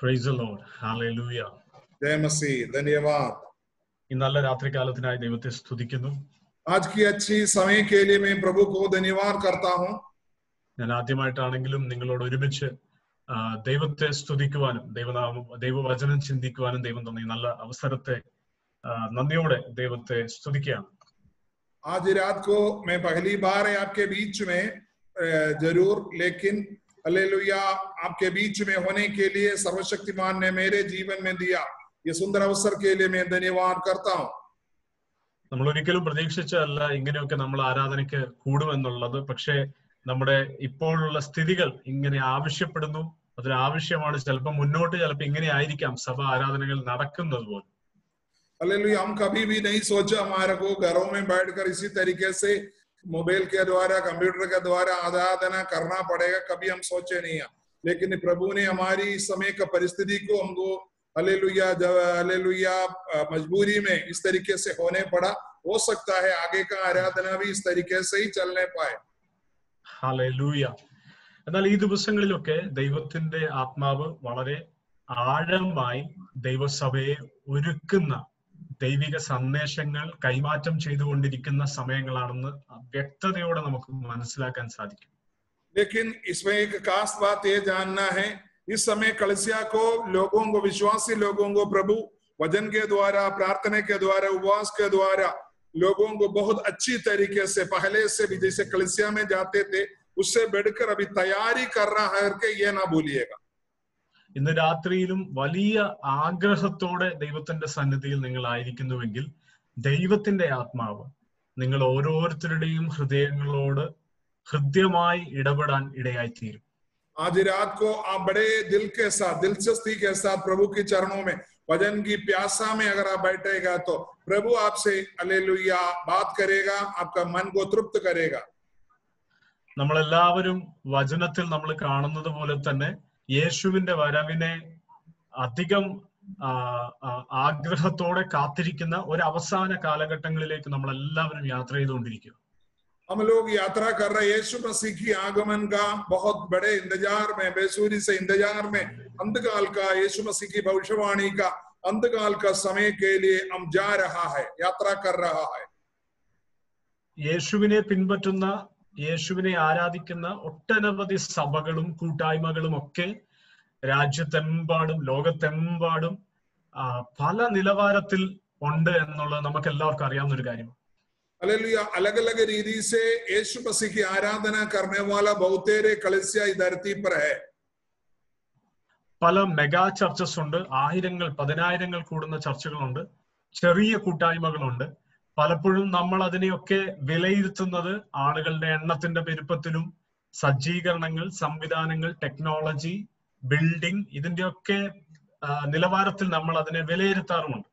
Praise the Lord. Hallelujah. जय मसीह, धन्यवाद। ഈ നല്ല രാത്രികാലത്തിനായി ദൈവത്തെ സ്തുതിക്കുന്നു. आज की अच्छी समय के लिए मैं प्रभु को धन्यवाद करता हूँ। ഞാൻ ആദ്യമായിട്ടാണെങ്കിലും നിങ്ങളോട് ഒരുമിച്ച് ദൈവത്തെ സ്തുതിക്കുവാനും ദൈവവചനം ചിന്തിക്കുവാനും ദൈവം തന്ന ഈ നല്ല അവസരത്തെ നന്ദിയോടെ ദൈവത്തെ സ്തുതിക്കുകയാണ്. आज रात को मैं पहली बार है आपके बीच में जरूर, लेकिन हालेलुया आपके बीच में होने के लिए सर्वशक्तिमान ने मेरे जीवन में दिया ये सुंदर अवसर के लिए मैं धन्यवाद करता हूँ. നമ്മൾ ഒരിക്കലും പ്രതീക്ഷിച്ചല്ല ഇങ്ങനെയൊക്കെ നമ്മൾ ആരാധനയ്ക്ക് കൂടുമെന്നുള്ളത്. പക്ഷേ നമ്മുടെ ഇപ്പോഴുള്ള സ്ഥിതികൾ ഇങ്ങനെ ആവശ്യപ്പെടുന്നു. അതിനാവശ്യമാണ്. ചിലപ്പോൾ മുന്നോട്ട് ചിലപ്പോൾ ഇങ്ങനെ ആയിരിക്കാം സഭ ആരാധനകൾ നടക്കുന്നത് പോലും. हालेलुया हम कभी भी नहीं सोचा हमारे को घरों में बैठकर इसी तरीके से मोबाइल के द्वारा कंप्यूटर के द्वारा आराधना करना पड़ेगा, कभी हम सोचे नहीं है. लेकिन प्रभु ने हमारी समय का परिस्थिति को हमको हालेलुया मजबूरी में इस तरीके से होने पड़ा. हो सकता है आगे का आराधना भी इस तरीके से ही चलने पाए. ഹല്ലേലൂയ. എന്നാൽ ഈ ദിവസങ്ങളിലൊക്കെ ദൈവത്തിന്റെ ആത്മാവ് വളരെ ആഴമായി ദൈവസഭയെ ഒരുക്കുന്ന ദൈവിക സന്ദേശങ്ങൾ കൈമാറ്റം ചെയ്തുകൊണ്ടിരിക്കുന്ന സമയങ്ങളാണെന്ന് വ്യക്തതയോടെ നമുക്ക് മനസ്സിലാക്കാൻ സാധിക്കും. लेकिन इसमें एक खास बात ये जानना है, इस समय कलीसिया को लोगों को विश्वासी लोगों को प्रभु वचन के द्वारा, प्रार्थना के द्वारा, उपवास के द्वारा लोगों को बहुत अच्छी तरीके से पहले से भी जैसे कलीसिया में जाते थे उससे बढ़कर अभी तैयारी कर रहा है कि ये ना भूलिएगा. ഇന്ന് രാത്രിയിലും വലിയ ആഗ്രഹത്തോടെ ദൈവത്തിന്റെ സന്നിധിയിൽ നിങ്ങൾ ആയിരിക്കുന്നുവെങ്കിൽ ദൈവത്തിന്റെ ആത്മാവ് നിങ്ങൾ ഓരോരുത്തരുടെയും ഹൃദയങ്ങളോട് ഹൃദ്യമായി ഇടപെടാൻ ഇടയായിത്തീരും. आज रात को आप बड़े दिल के साथ, दिलचस्पी के साथ प्रभु के चरणों में वचन की प्यासा में अगर आप बैठेगा तो प्रभु आपसे हालेलुया बात करेगा, आपका मन को तृप्त करेगा. നമ്മളെല്ലാവരും വചനത്തിൽ നമ്മൾ കാണുന്നത് പോലെ തന്നെ യേശുവിന്റെ വരവിനെ അധികം ആഗ്രഹത്തോടെ കാത്തിരിക്കുന്ന ഒരു അവസാന കാലഘട്ടങ്ങളിലേക്ക് നമ്മൾ എല്ലാവരും യാത്ര ചെയ്തുകൊണ്ടിരിക്കുക. हम लोग यात्रा कर रहे यीशु मसीह की आगमन का बहुत बड़े इंतजार में, बेसुरी से इंतजार में, अंतकाल का यीशु मसीह की भविष्यवाणी का अंतकाल का समय के लिए हम जा रहा है, यात्रा कर रहा है. യേശുവിനെ പിൻപറ്റുന്ന, യേശുവിനെ ആരാധിക്കുന്ന ഒട്ടനവധി സഭകളും കൂട്ടായ്മകളും ഒക്കെ രാജ്യത്തെമ്പാടും ലോകത്തെമ്പാടും പല നിലവാരത്തിൽ ഉണ്ട് എന്നുള്ളത് നമുക്ക് എല്ലാവർക്കും അറിയാവുന്ന ഒരു കാര്യമാണ്. हालेलुया अलग अलग रीति से यीशु मसीह की आराधना करने वाला बहुतेरे कलीसिया इस धरती पर है. പല മെഗാ ചർച്ചസ് ഉണ്ട്. ആയിരങ്ങൾ, പതിനായിരങ്ങൾ കൂടുന്ന ചർച്ചകളുണ്ട്. ചെറിയ കൂട്ടായ്മകളുണ്ട്. പലപ്പോഴും നമ്മൾ അതിനെയൊക്കെ വിലയിരുത്തുന്നത് ആളുകളുടെ എണ്ണത്തിന്റെ പെരുപ്പത്തിലും സജ്ജീകരണങ്ങൾ, സംവിധാനങ്ങൾ, ടെക്നോളജി, ബിൽഡിംഗ് ഇതിന്റെയൊക്കെ നിലവാരത്തിൽ നമ്മൾ അതിനെ വിലയിരുത്താറുമുണ്ട്.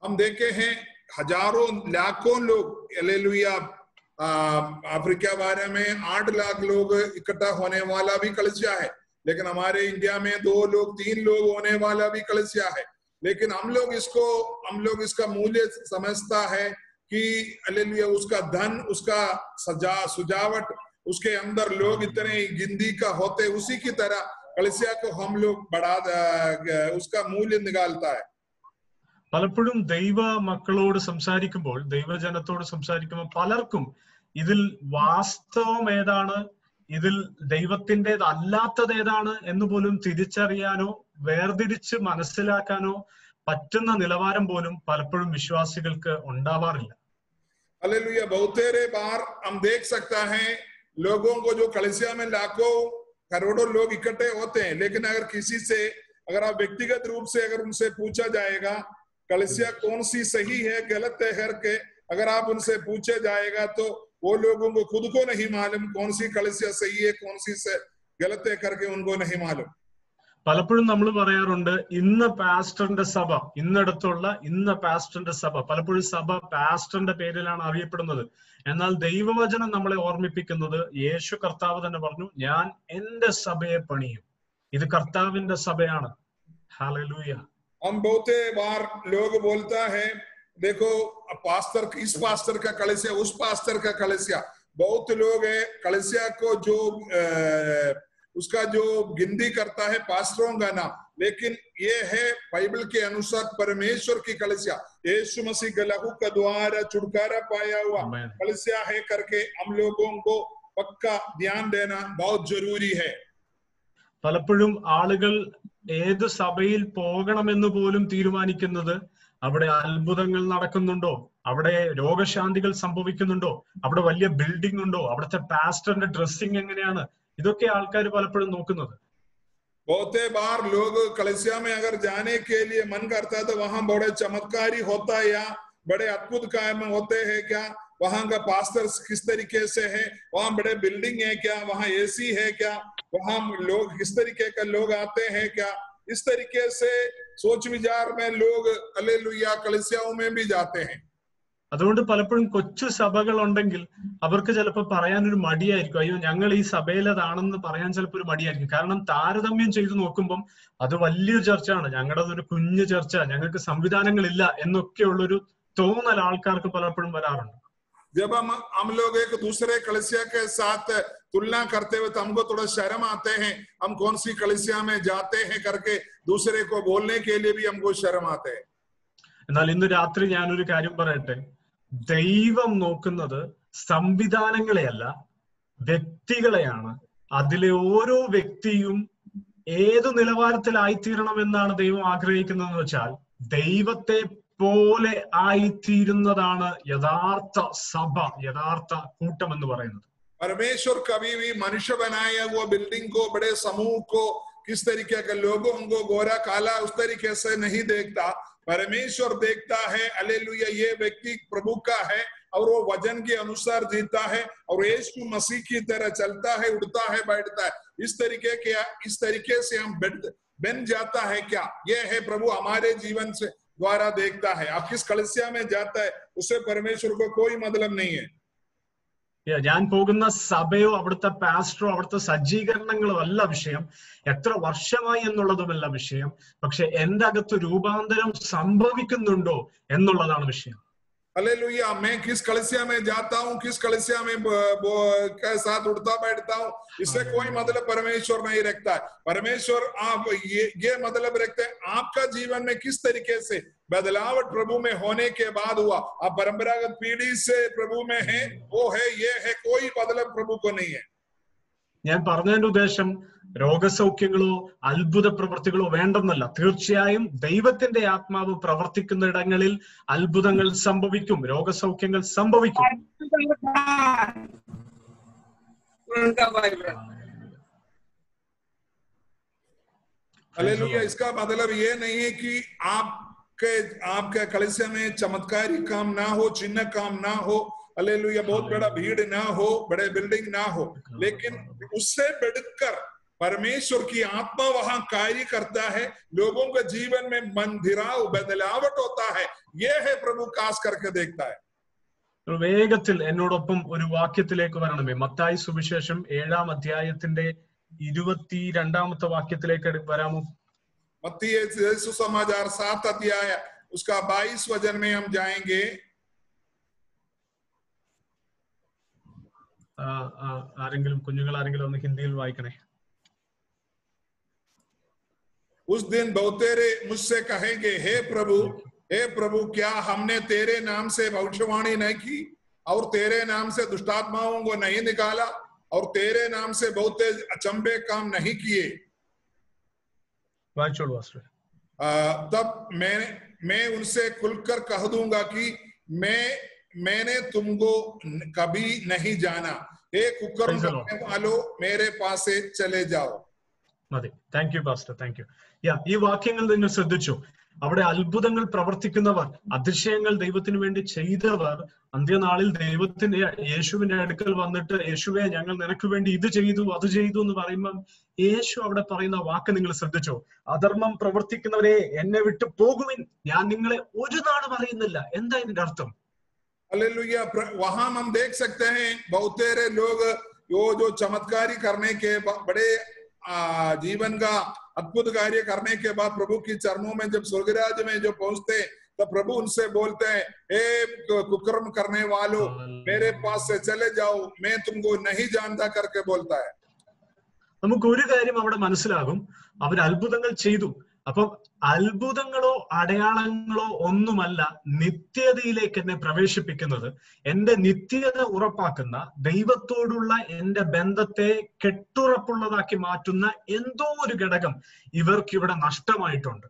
हम देखे हैं हजारों लाखों लोग हालेलुया अफ्रीका बारे में 8 लाख लोग इकट्ठा होने वाला भी कलीसिया है. लेकिन हमारे इंडिया में 2 लोग 3 लोग होने वाला भी कलीसिया है. लेकिन हम लोग इसका मूल्य समझता है कि हालेलुया उसका धन, उसका सजावट, उसके अंदर लोग इतने गिनती का होते, उसी की तरह कलीसिया को हम लोग बढ़ा उसका मूल्य निकालता है. പലപ്പോഴും ദൈവ മക്കളോട് സംസാരിക്കുമ്പോൾ, ദൈവജനത്തോട് സംസാരിക്കുമ്പോൾ പലർക്കും ഇതിൽ വാസ്തവം ഏതാണ്, ഇതിൽ ദൈവത്തിൻ്റെത് അല്ലാത്തത് ഏതാണ് എന്ന് പോലും തിരിച്ചറിയാനോ വേർതിരിച്ച് മനസ്സിലാക്കാനോ പറ്റുന്ന നിലവാരം പോലും പലപ്പോഴും വിശ്വാസികൾക്ക് ഉണ്ടാവാറില്ല. हालेलुया बहुतेरे बार हम देख सकता है लोगों को जो कलीसिया में लाखों करोड़ों लोग इकट्ठे होते हैं, लेकिन अगर किसी से अगर आप व्यक्तिगत रूप से अगर उनसे पूछा जाएगा कलीसिया कौन सी सही है गलत है करके अगर आप उनसे पूछा जाएगा तो वो लोगों को खुद को नहीं मालूम कौन सी कलीसिया सही है कौन सी से गलत है करके उनको नहीं मालूम. പലപ്പോഴും നമ്മൾ പറയാറുണ്ട് ഇന്ന പാസ്റ്ററിന്റെ സഭ, ഇന്നടത്തുള്ള ഇന്ന പാസ്റ്ററിന്റെ സഭ. പലപ്പോഴും സഭ പാസ്റ്ററിന്റെ പേരിലാണ് അറിയപ്പെടുന്നത്. എന്നാൽ ദൈവവചനം നമ്മളെ ഓർമ്മിപ്പിക്കുന്നത് യേശു കർത്താവ് തന്നെ പറഞ്ഞു, ഞാൻ എന്റെ സഭയെ പണിയും. ഇത് കർത്താവിന്റെ സഭയാണ്. ഹല്ലേലൂയ. हम बहुते बार लोग बोलता है देखो पास्टर, इस पास्टर का कलीसिया, उस पास्टर का कलीसिया. बहुत लोग है कलीसिया को जो उसका जो गिनती करता है पास्टरों का नाम, लेकिन ये है बाइबल के अनुसार परमेश्वर की कलीसिया, यीशु मसीह के लहू का द्वारा छुटकारा पाया हुआ कलीसिया है करके हम लोगों को पक्का ध्यान देना बहुत जरूरी है। പലപ്പോഴും ആളുകൾ ഏത് സഭയിൽ പോകണമെന്ന് പോലും തീരുമാനിക്കുന്നത് അവിടെ അത്ഭുതങ്ങൾ നടക്കുന്നുണ്ടോ, അവിടെ രോഗശാന്തികൾ സംഭവിക്കുന്നുണ്ടോ, അവിടെ വലിയ ബിൽഡിംഗ് ഉണ്ടോ, അവിടുത്തെ പാസ്റ്ററിന്റെ ഡ്രസ്സിംഗ് എങ്ങനെയാണ്, ഇതൊക്കെ ആൾക്കാർ പലപ്പോഴും നോക്കുന്നത്. बहुते बार लोग कलीसिया में अगर जाने के लिए मन करता है तो वहां बड़े चमत्कारी होता है या बड़े अद्भुत काम होते हैं क्या, वहां का पास्टर किस तरीके से है, वहां बड़े बिल्डिंग है क्या, वहां एसी है क्या, वहां लोग किस तरीके का लोग आते हैं क्या, इस तरीके से सोच विचार में लोग हालेलुया कलीसियाओं में भी जाते हैं. അതുകൊണ്ട് പലപ്പോഴും കൊച്ചു സഭകൾ ഉണ്ടെങ്കിൽ അവർക്ക് ചിലപ്പോൾ പറയാനൊരു മടിയായിരിക്കും, അയ്യോ ഞങ്ങൾ ഈ സഭയിലതാണെന്ന് പറയാൻ ചിലപ്പോൾ ഒരു മടിയായിരിക്കും. കാരണം താരതമ്യം ചെയ്തു നോക്കുമ്പം അത് വലിയൊരു ചർച്ചയാണ്, ഞങ്ങളുടെ ഒരു കുഞ്ഞു ചർച്ച, ഞങ്ങൾക്ക് സംവിധാനങ്ങളില്ല എന്നൊക്കെയുള്ളൊരു തോന്നൽ ആൾക്കാർക്ക് പലപ്പോഴും വരാറുണ്ട്. जब हम लोग एक दूसरे कलीसिया के साथ तुलना करते हुए तो हमको थोड़ा शर्म आते हैं, हम कौन सी कलीसिया में जाते हैं करके दूसरे को बोलने के लिए भी हमको शर्म आते हैं. എന്നാൽ ഇന്ന് രാത്രി ഞാനൊരു കാര്യം പറയട്ടെ, ദൈവം നോക്കുന്നത് സംവിധാനങ്ങളെയല്ല വ്യക്തികളെയാണ്. അതിലെ ഓരോ വ്യക്തിയും ഏതു നിലവാരത്തിലായിത്തീരണമെന്നാണ് ദൈവം ആഗ്രഹിക്കുന്നതെന്ന് വെച്ചാൽ ദൈവത്തെ പോലെ ആയിത്തീരുന്നതാണ് യഥാർത്ഥ സഭ, യഥാർത്ഥ കൂട്ടം എന്ന് പറയുന്നത്. परमेश्वर कभी भी मनुष्य बनाया हुआ बिल्डिंग को, बड़े समूह को, किस तरीके के लोगों को गोरा काला उस तरीके से नहीं देखता. परमेश्वर देखता है हालेलुया ये व्यक्ति प्रभु का है और वो वजन के अनुसार जीता है और यीशु मसीह की तरह चलता है, उड़ता है, बैठता है. इस तरीके से हम बन जाता है क्या, ये है प्रभु हमारे जीवन से द्वारा देखता है. आप किस कलीसिया में जाता है उससे परमेश्वर को कोई मतलब नहीं है. ഞാൻ പോകുന്ന സഭയോ അവിടുത്തെ പാസ്റ്ററോ അവിടുത്തെ സജ്ജീകരണങ്ങളോ അല്ല വിഷയം, എത്ര വർഷമായി എന്നുള്ളതുമല്ല വിഷയം, പക്ഷെ എന്റെ അകത്ത് രൂപാന്തരം സംഭവിക്കുന്നുണ്ടോ എന്നുള്ളതാണ് വിഷയം. हालेलुया, मैं किस कलीसिया में जाता हूँ, किस कलीसिया में के साथ उठता बैठता हूँ, इससे कोई मतलब परमेश्वर नहीं रखता है. परमेश्वर आप ये मतलब रखते हैं आपका जीवन में किस तरीके से बदलाव प्रभु में होने के बाद हुआ. आप परंपरागत पीढ़ी से प्रभु में है, वो है, ये है, कोई मतलब प्रभु को नहीं है. ഞാൻ പറഞ്ഞതിന്റെ ഉദ്ദേശം രോഗസൗഖ്യങ്ങളോ അത്ഭുത പ്രവൃത്തികളോ വേണ്ടെന്നല്ല. തീർച്ചയായും ദൈവത്തിന്റെ ആത്മാവ് പ്രവർത്തിക്കുന്ന ഇടങ്ങളിൽ അത്ഭുതങ്ങൾ സംഭവിക്കും, രോഗസൗഖ്യങ്ങൾ സംഭവിക്കും. हालेलुया, इसका मतलब ये नहीं है कि आपके कलीसिया में चमत्कारी काम ना हो, चिन्ह काम ना हो, हालेलुया बहुत बड़ा भीड़ ना हो, बड़े बिल्डिंग ना हो, लेकिन उससे बढ़कर परमेश्वर की आत्मा वहां कार्य करता है, लोगों के जीवन में मंदिराव बदलावट होता है. यह है प्रभु खास करके देखता है. വേഗത്തിൽ എന്നോടൊപ്പം ഒരു വാക്യത്തിലേക്ക് വരണമേ. മത്തായി സുവിശേഷം 7-ാം അധ്യായത്തിന്റെ 22-ാമത്തെ വാക്യത്തിലേക്ക് വരാമോ? मत्ती सुसमाचार 7 अध्याय उसका 22 वचन में हम जाएंगे. ആരെങ്കിലും കുഞ്ഞുങ്ങൾ ആരെങ്കിലും ഒന്ന് ഹിന്ദിയിൽ വായിക്കണേ. उस दिन बहुतेरे मुझसे कहेंगे, हे प्रभु क्या हमने तेरे नाम से भविष्यवाणी नहीं की और तेरे नाम से दुष्टात्माओं को नहीं निकाला और तेरे नाम से बहुत अचंभे काम नहीं किए. तब मैं उनसे खुलकर कह दूंगा कि मैंने तुमको कभी नहीं जाना. एक कुकर्म करने वालों मेरे पास से चले जाओ. മതി. Thank you pastor, thank you. ഈ വാക്യങ്ങൾ നിങ്ങൾ ശ്രദ്ധിച്ചു. അവിടെ അത്ഭുതങ്ങൾ പ്രവർത്തിക്കുന്നവർ, അതിശയങ്ങൾ ദൈവത്തിന് വേണ്ടി ചെയ്തവർ അന്ത്യനാളിൽ ദൈവത്തിന്റെ യേശുവിന്റെ അടുക്കൽ വന്നിട്ട് യേശുവെ ഞങ്ങൾ നിനക്ക് വേണ്ടി ഇത് ചെയ്തു അത് ചെയ്തു എന്ന് പറയുമ്പം യേശു അവിടെ പറയുന്ന വാക്ക് നിങ്ങൾ ശ്രദ്ധിച്ചോ? അധർമ്മം പ്രവർത്തിക്കുന്നവരെ എന്നെ വിട്ട് പോകുവിൻ, ഞാൻ നിങ്ങളെ ഒരു നാളും അറിയുന്നില്ല. എന്താ ഇതിന്റെ അർത്ഥം? हालेलुया, वहां हम देख सकते हैं बहुतेरे लोग जो चमत्कारी करने के बड़े जीवन का अद्भुत कार्य करने के बाद प्रभु की चरणों में जब स्वर्गराज में जो पहुंचते तो प्रभु उनसे बोलते हैं, हे कुकर्म करने वालों मेरे पास से चले जाओ, मैं तुमको नहीं जानता करके बोलता है. നമുക്ക് ഒരു കാര്യം അവിടെ മനസ്സിലാകും, അവർ അത്ഭുതങ്ങൾ ചെയ്തു. അപ്പം അത്ഭുതങ്ങളോ അടയാളങ്ങളോ ഒന്നുമല്ല നിത്യതയിലേക്ക് എന്നെ പ്രവേശിപ്പിക്കുന്നത്. എന്റെ നിത്യത ഉറപ്പാക്കുന്ന, ദൈവത്തോടുള്ള എന്റെ ബന്ധത്തെ കെട്ടുറപ്പുള്ളതാക്കി മാറ്റുന്ന എന്തോ ഒരു ഘടകം ഇവർക്ക് ഇവിടെ നഷ്ടമായിട്ടുണ്ട്.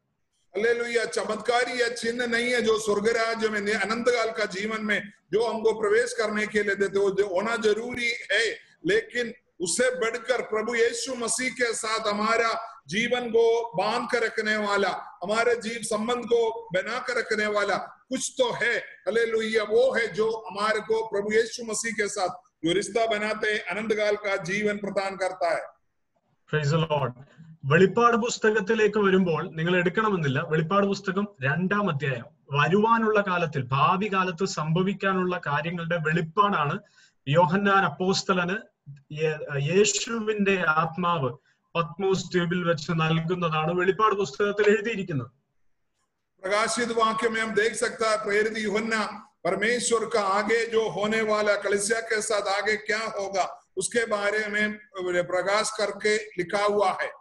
हालेलुया। चमत्कारी या चिन्ह नहीं है जो स्वर्ग राज्य में अनंत काल का जीवन में जो हमको प्रवेश करने के लिए देते हो, जो होना जरूरी है, लेकिन उससे बढ़कर प्रभु यीशु मसीह के साथ हमारा जीवन को बांध कर रखने वाला, हमारे जीव संबंध को बना कर रखने वाला कुछ तो है। हालेलुया। वो है जो हमारे को प्रभु यीशु मसीह के साथ जो रिश्ता बनाते अनंत काल का जीवन प्रदान करता है। Praise the Lord. വെളിപ്പാട് പുസ്തകത്തിലേക്ക് വരുമ്പോൾ നിങ്ങൾ എടുക്കണമെന്നില്ല. വെളിപ്പാട് പുസ്തകം 2-ാം അധ്യായം വരുവാനുള്ള കാലത്തിൽ, ഭാവി കാലത്ത് സംഭവിക്കാനുള്ള കാര്യങ്ങളുടെ വെളിപ്പാടാണ് യോഹന്നാൻ അപ്പോസ്തലന് യേശുവിന്റെ ആത്മാവ് പത്മോസ് ദ്വീപിൽ വെച്ച് നൽകുന്നതാണ് വെളിപ്പാട് പുസ്തകത്തിൽ എഴുതിയിരിക്കുന്നത്. प्रकाशित वाक्य में हम देख सकता है प्रेरित यूहन्ना परमेश्वर का आगे जो होने वाला कलीसिया के साथ आगे क्या होगा उसके बारे में प्रकाश करके लिखा हुआ है।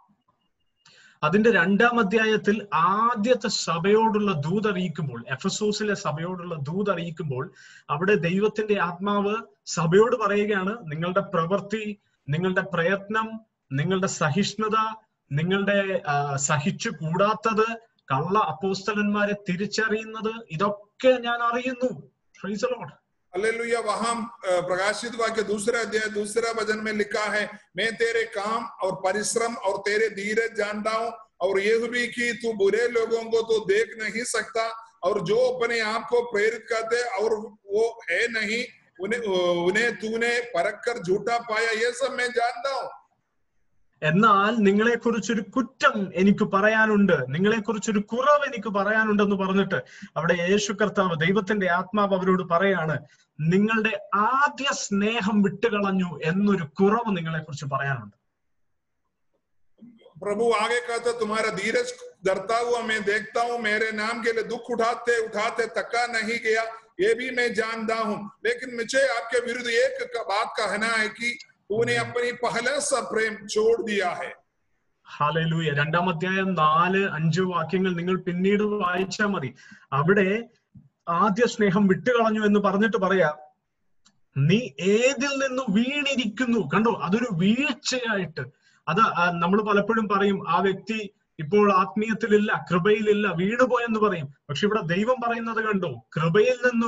അതിന്റെ 2-ാം അധ്യായത്തിൽ ആദ്യത്തെ സഭയോടുള്ള ദൂത് അറിയിക്കുമ്പോൾ, എഫെസോസിലെ സഭയോടുള്ള ദൂത് അറിയിക്കുമ്പോൾ, അവിടെ ദൈവത്തിന്റെ ആത്മാവ് സഭയോട് പറയുകയാണ്, നിങ്ങളുടെ പ്രവൃത്തി, നിങ്ങളുടെ പ്രയത്നം, നിങ്ങളുടെ സഹിഷ്ണുത, നിങ്ങളുടെ സഹിച്ചു കൂടാത്തത്, കള്ള അപ്പോസ്തലന്മാരെ തിരിച്ചറിയുന്നത്, ഇതൊക്കെ ഞാൻ അറിയുന്നു. Price the lord. हालेलुया। वहां प्रकाशित वाक्य 2 अध्याय 2 वचन में लिखा है, मैं तेरे काम और परिश्रम और तेरे धीरज जानता हूं, और यह भी कि तू बुरे लोगों को तो देख नहीं सकता, और जो अपने आप को प्रेरित करते और वो है नहीं, उन्हें तूने परख कर झूठा पाया, ये सब मैं जानता हूं। എന്നാൽ നിങ്ങളെക്കുറിച്ചൊരു കുറ്റം എനിക്ക് പറയാനുണ്ട്, നിങ്ങളെക്കുറിച്ചൊരു കുറവ് എനിക്ക് പറയാനുണ്ടെന്ന് പറഞ്ഞിട്ട് അവിടെ യേശു കർത്താവ്, ദൈവത്തിന്റെ ആത്മാവ് അവരോട് പറയാണ്, നിങ്ങളുടെ ആദ്യ സ്നേഹം വിട്ടുകളഞ്ഞു എന്നൊരു കുറവ് നിങ്ങളെക്കുറിച്ച് പറയാനുണ്ട്. प्रभु आगे कहता, तुम्हारा धीरज धरता हुआ मैं देखता हूं, मेरे नाम के लिए दुख उठाते उठाते थका नहीं गया, ये भी मैं जानता हूं, लेकिन मुझे आपके विरुद्ध एक बात कहना है कि तूने अपनी पहला सा प्रेम छोड़ दिया है। ഹല്ലേലൂയ. 2-ാം അധ്യായം 4-5 വാക്യങ്ങൾ നിങ്ങൾ പിന്നീട് വായിച്ചാൽ മതി. അവിടെ ആദ്യ സ്നേഹം വിട്ടുകളഞ്ഞു എന്ന് പറഞ്ഞിട്ട് പറയാ, നീ ഏതിൽ നിന്ന് വീണിരിക്കുന്നു. കണ്ടോ, അതൊരു വീഴ്ചയായിട്ട്. അത് നമ്മൾ പലപ്പോഴും പറയും, ആ വ്യക്തി ഇപ്പോൾ ആത്മീയത്തിലില്ല, കൃപയിലില്ല, വീണുപോയെന്ന് പറയും. പക്ഷെ ഇവിടെ ദൈവം പറയുന്നത് കണ്ടോ, കൃപയിൽ നിന്ന്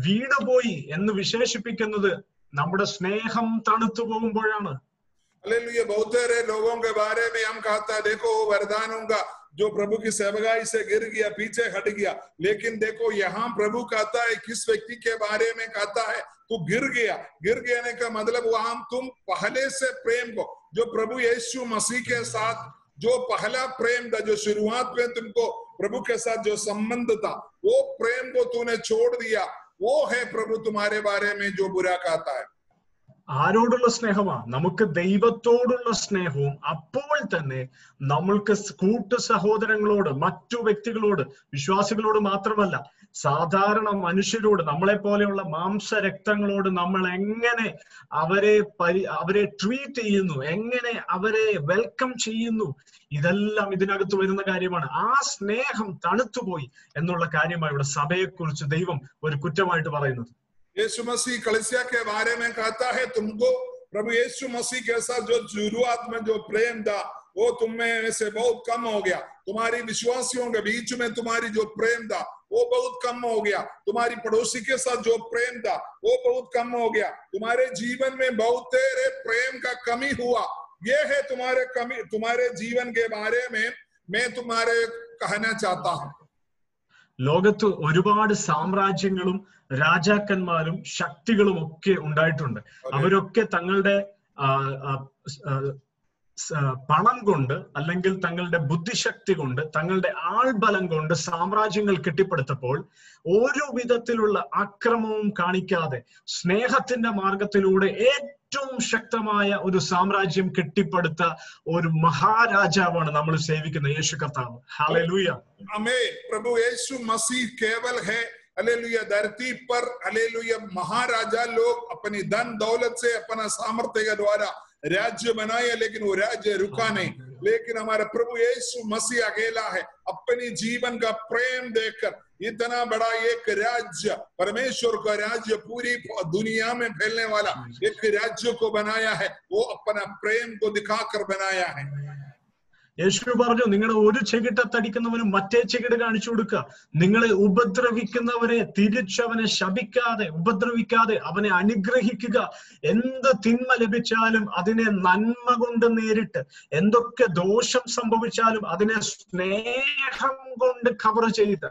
വീണുപോയി എന്ന് വിശേഷിപ്പിക്കുന്നത് നമ്മുടെ സ്നേഹം തണുത്തു പോകുമ്പോഴാണ്. हालेलुया। बहुत सारे लोगों के बारे में हम कहता है, देखो वरदानों का जो प्रभु की सेवकाई से गिर गया, पीछे हट गया, लेकिन देखो यहाँ प्रभु कहता है, किस व्यक्ति के बारे में कहता है, तू गिर गया। गिर गया का मतलब वहां तुम पहले से प्रेम को, जो प्रभु यीशु मसीह के साथ जो पहला प्रेम था, जो शुरुआत में तुमको प्रभु के साथ जो संबंध था, वो प्रेम को तूने छोड़ दिया। वो है प्रभु तुम्हारे बारे में जो बुरा कहता है। ആരോടുള്ള സ്നേഹമാ? നമുക്ക് ദൈവത്തോടുള്ള സ്നേഹവും അപ്പോൾ തന്നെ നമ്മൾക്ക് കൂട്ടു സഹോദരങ്ങളോട്, മറ്റു വ്യക്തികളോട്, വിശ്വാസികളോട് മാത്രമല്ല, സാധാരണ മനുഷ്യരോട്, നമ്മളെ പോലെയുള്ള മാംസരക്തങ്ങളോട് നമ്മൾ എങ്ങനെ അവരെ ട്രീറ്റ് ചെയ്യുന്നു, എങ്ങനെ അവരെ വെൽക്കം ചെയ്യുന്നു, ഇതെല്ലാം ഇതിനകത്ത് വരുന്ന കാര്യമാണ്. ആ സ്നേഹം തണുത്തുപോയി എന്നുള്ള കാര്യമാണ് ഇവിടെ സഭയെക്കുറിച്ച് ദൈവം ഒരു കുറ്റമായിട്ട് പറയുന്നത്. यीशु मसीह कलीसिया के बारे में कहता है, तुमको प्रभु यीशु मसीह के साथ जो शुरुआत में जो प्रेम था वो तुम में से बहुत कम हो गया। तुम्हारी विश्वासियों के बीच में तुम्हारी जो प्रेम था वो बहुत कम हो गया। तुम्हारी पड़ोसी के साथ जो प्रेम था वो बहुत कम हो गया। तुम्हारे जीवन में बहुत तेरे प्रेम का कमी हुआ। ये है तुम्हारे जीवन के बारे में मैं तुम्हारे कहना चाहता हूँ। ലോകത്ത് ഒരുപാട് സാമ്രാജ്യങ്ങളും രാജാക്കന്മാരും ശക്തികളും ഒക്കെ ഉണ്ടായിട്ടുണ്ട്. അവരൊക്കെ തങ്ങളുടെ പണം കൊണ്ട്, അല്ലെങ്കിൽ തങ്ങളുടെ ബുദ്ധിശക്തി കൊണ്ട്, തങ്ങളുടെ ആൾബലം കൊണ്ട് സാമ്രാജ്യങ്ങൾ കെട്ടിപ്പടുത്തപ്പോൾ ഒരു വിധത്തിലുള്ള അക്രമവും കാണിക്കാതെ സ്നേഹത്തിന്റെ മാർഗത്തിലൂടെ ഏറ്റവും ശക്തമായ ഒരു സാമ്രാജ്യം കെട്ടിപ്പടുത്ത ഒരു മഹാരാജാവാണ് നമ്മൾ സേവിക്കുന്ന യേശു കർത്താവ്. ഹല്ലേലൂയ. आमीन। प्रभु यीशु मसीह केवल है, हालेलुया, धरती पर हालेलुया महाराजा लोग अपनी धन दौलत से, अपना सामर्थ्य के द्वारा राज्य बनाया, लेकिन वो राज्य रुका नहीं। लेकिन हमारा प्रभु यीशु मसीह अकेला है, अपनी जीवन का प्रेम देकर इतना बड़ा एक राज्य, परमेश्वर का राज्य पूरी दुनिया में फैलने वाला एक राज्य को बनाया है। वो अपना प्रेम को दिखाकर बनाया है। യേശു പറഞ്ഞു, നിങ്ങളുടെ ഒരു ചെകിട്ടത്തടിക്കുന്നവന് മറ്റേ ചെകിട് കാണിച്ചു കൊടുക്കുക. നിങ്ങളെ ഉപദ്രവിക്കുന്നവരെ തിരിച്ചവനെ ശപിക്കാതെ, ഉപദ്രവിക്കാതെ അവനെ അനുഗ്രഹിക്കുക. എന്ത് തിന്മ ലഭിച്ചാലും അതിനെ നന്മ കൊണ്ട് നേരിട്ട്, എന്തൊക്കെ ദോഷം സംഭവിച്ചാലും അതിനെ സ്നേഹം കൊണ്ട് കവർ ചെയ്ത്,